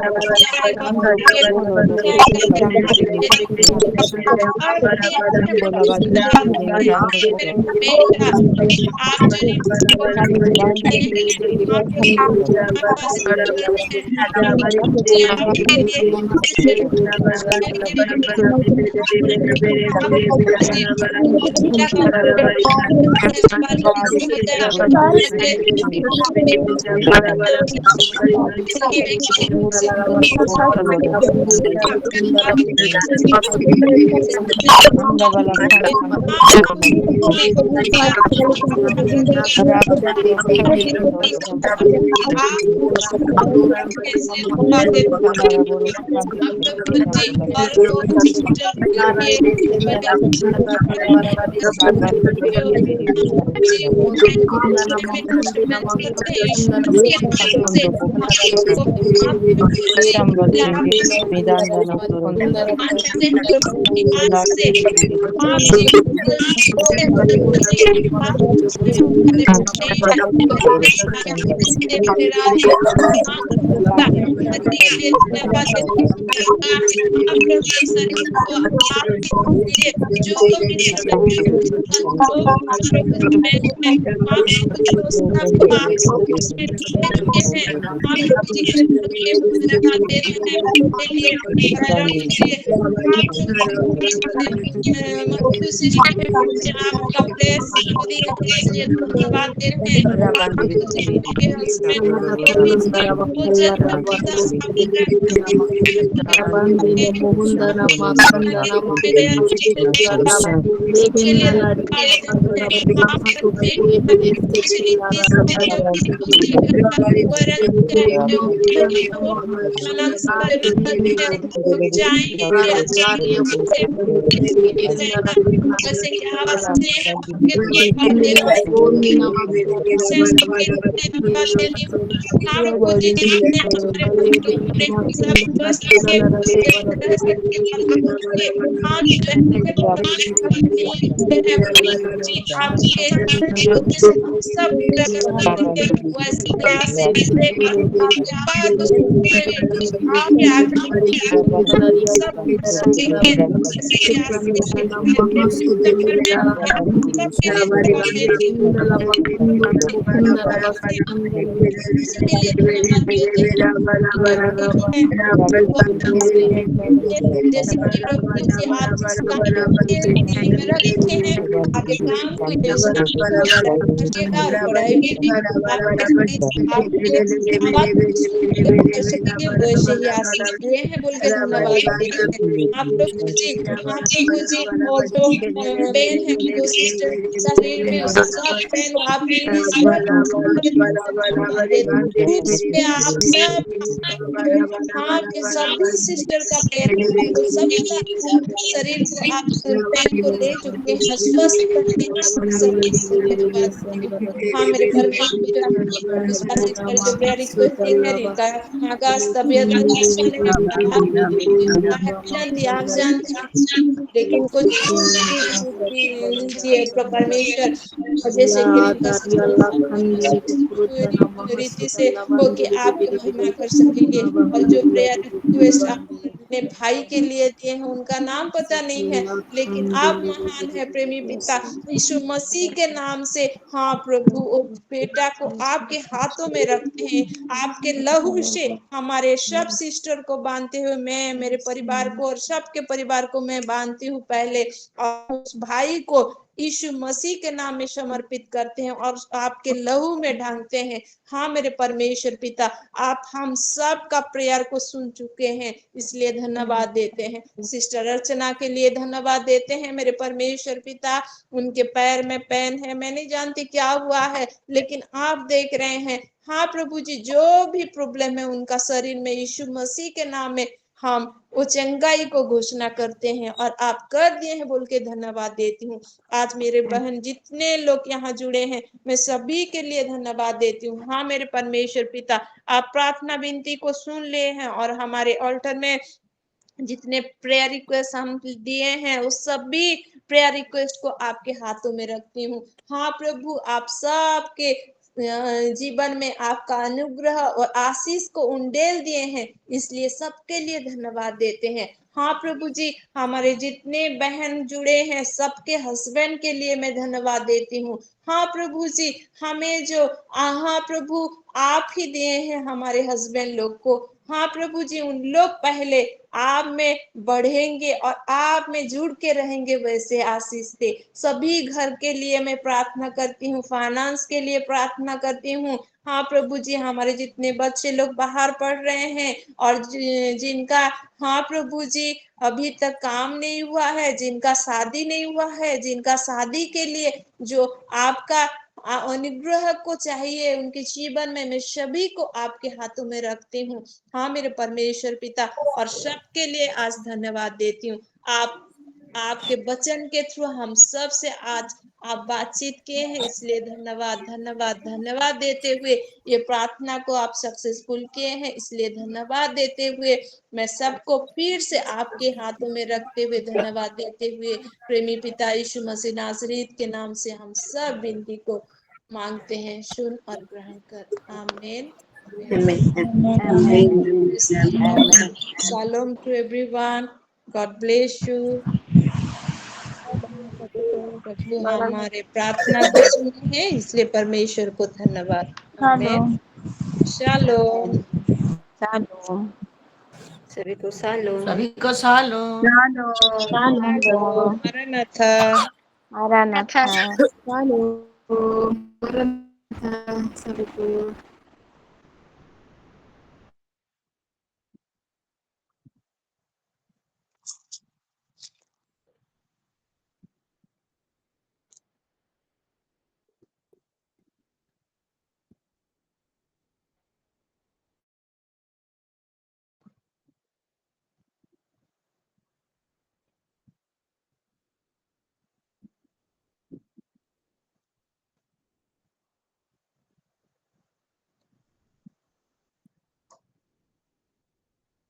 रहे हैं जैसे कि प्रभु जी आप जिस काम के दिल में रखे हैं आपके काम को योजना और बड़ाई भी आपके आवाज कर सकेंगे वैसे ही आशीष दिए हैं बोल के धन्यवाद देते हैं आप प्रभु जी। हाँ प्रभु जी और जो पेन है जो सिस्टर शरीर में सब पेन आप रिलीज उस पे आप सब हाँ के सभी सिस्टर का पेन को सबका शरीर को आप पेन को ले चुके हैं स्वस्थ करने हाँ मेरे परमेश्वर सिस्टर जो प्रेयर रिक्वेस्ट दी है इनका आकाश तबियत अच्छा नहीं आप जानते हैं लेकिन कुछ लीजिए परमेश्वर जैसे रीति से हो कि आपकी महिमा कर सकेंगे और जो प्रेयर रिक्वेस्ट अपने भाई के लिए दिए हैं उनका नाम पता नहीं है लेकिन आप महान है प्रेमी पिता यीशु मसीह के नाम से हाँ प्रभु वो बेटा को आपके हाथों में रखते हैं आपके लहू से हमारे सब सिस्टर को बांधते हुए मैं मेरे परिवार को और सबके परिवार को मैं बांधती हूँ पहले और उस भाई को यीशु मसीह के नाम में समर्पित करते हैं और आपके लहू में ढांकते हैं। हाँ मेरे परमेश्वर पिता आप हम सब का प्रेयर को सुन चुके हैं इसलिए धन्यवाद देते हैं। सिस्टर अर्चना के लिए धन्यवाद देते हैं मेरे परमेश्वर पिता उनके पैर में पेन है मैं नहीं जानती क्या हुआ है लेकिन आप देख रहे हैं। हाँ प्रभु जी जो भी प्रॉब्लम है उनका शरीर में यीशु मसीह के नाम में हम वो चंगाई को घोषणा करते हैं और आप कर दिए हैं बोल के धन्यवाद देती हूँ। आज मेरे बहन जितने लोग यहाँ जुड़े हैं मैं सभी के लिए धन्यवाद देती हूँ। हाँ मेरे परमेश्वर पिता आप प्रार्थना विनती को सुन ले हैं और हमारे ऑल्टर में जितने प्रेयर रिक्वेस्ट हम दिए हैं उस सभी प्रेयर रिक्वेस्ट को आपके हाथों में रखती हूँ। हाँ प्रभु आप सबके जीवन में आपका अनुग्रह और आशीष को उंडेल दिए हैं, इसलिए सबके लिए धन्यवाद देते हैं। हाँ प्रभु जी, हमारे जितने बहन जुड़े हैं सबके हस्बैंड के लिए मैं धन्यवाद देती हूँ। हाँ प्रभु जी, हमें जो हाँ प्रभु आप ही दिए हैं हमारे हस्बैंड लोग को। हाँ प्रभु जी, उन लोग पहले आप में बढ़ेंगे और आप में जुड़ के रहेंगे, वैसे आशीष दे। सभी घर के लिए मैं प्रार्थना करती हूँ, फाइनेंस के लिए प्रार्थना करती हूँ। हाँ प्रभु जी, हमारे जितने बच्चे लोग बाहर पढ़ रहे हैं और जिनका हाँ प्रभु जी अभी तक काम नहीं हुआ है, जिनका शादी नहीं हुआ है, जिनका शादी के लिए जो आपका अनुग्रह को चाहिए उनके जीवन में, मैं सभी को आपके हाथों में रखती हूँ। हाँ मेरे परमेश्वर पिता, और सबके लिए आज धन्यवाद देती हूँ। आपके वचन के थ्रू हम सब से आज आप बातचीत किए हैं, इसलिए धन्यवाद धन्यवाद धन्यवाद देते हुए ये प्रार्थना को आप सक्सेसफुल किए हैं, इसलिए धन्यवाद देते हुए मैं सबको फिर से आपके हाथों में रखते हुए धन्यवाद देते हुए प्रेमी पिता यीशु मसीह नासरीत के नाम से हम सब विनती को मांगते हैं, सुन और ग्रहण कर। आमीन। Shalom to everyone. God bless you. प्रभु हमारे प्रार्थना को सुने हैं, इसलिए परमेश्वर को धन्यवाद। आमीन। शालोम। शालोम। सभी को शालोम। सभी को शालोम। शालोम। मरनथा। Maranatha. शालोम। सभी को।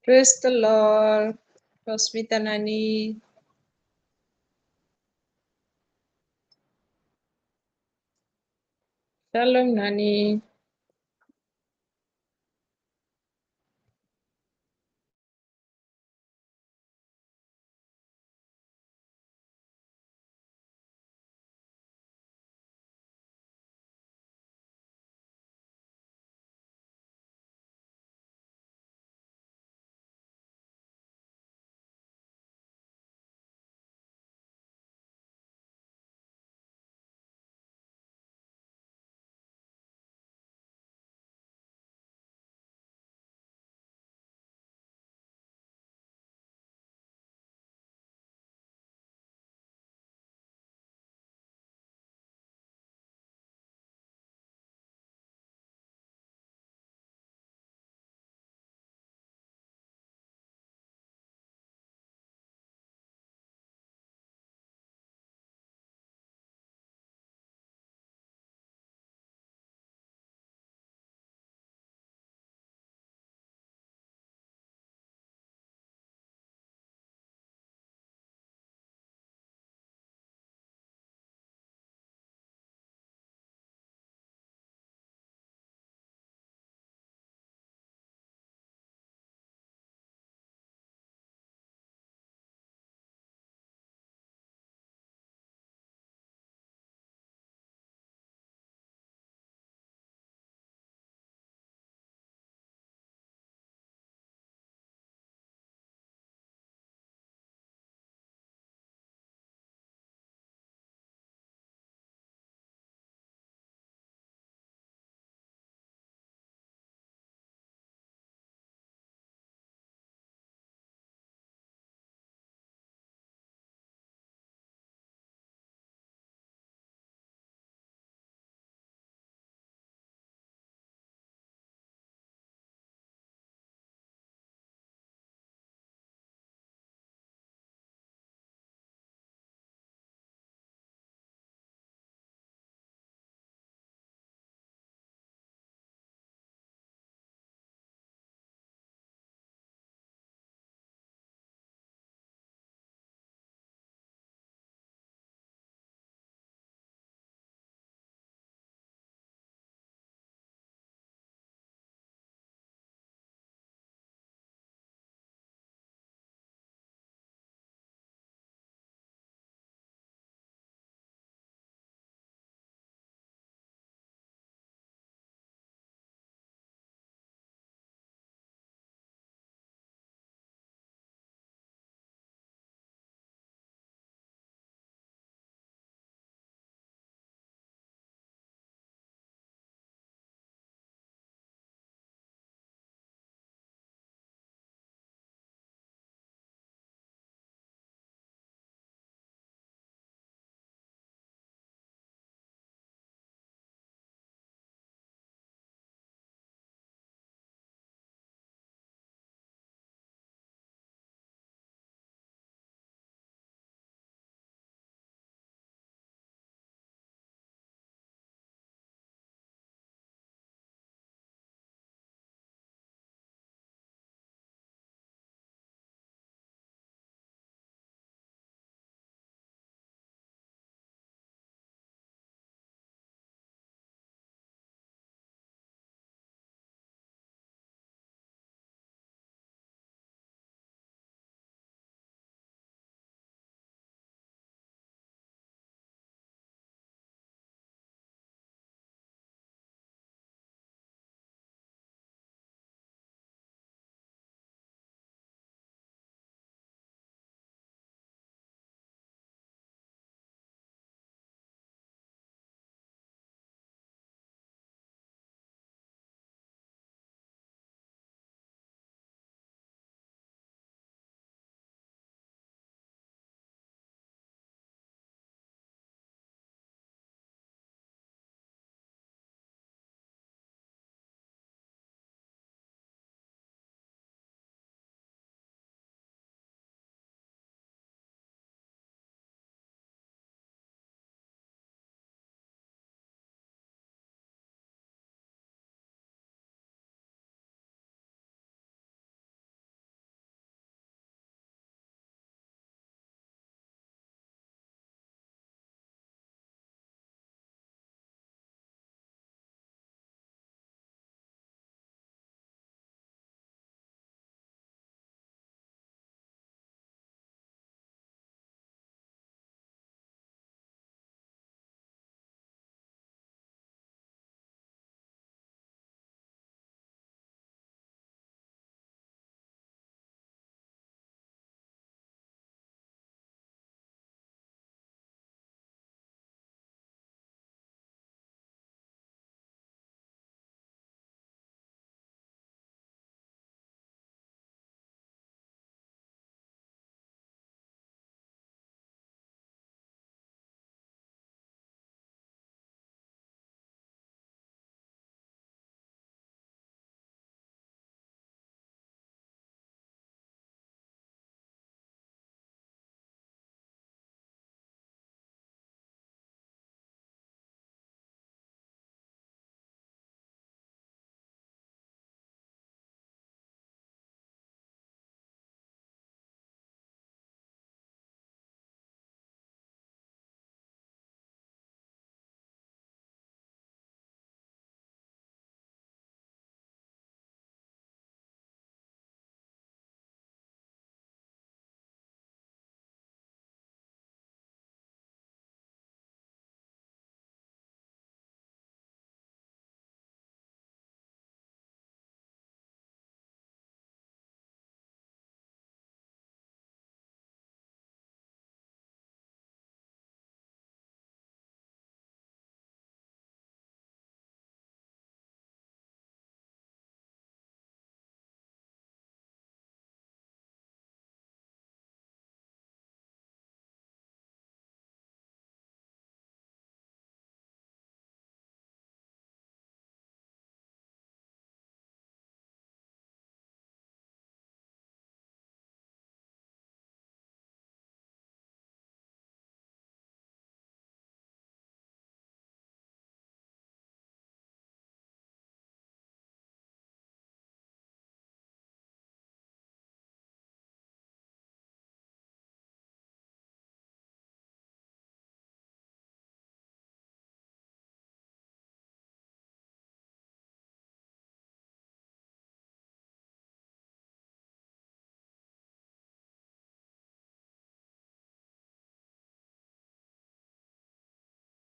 Praise the Lord. Rosmita Nani. Shalom Nani.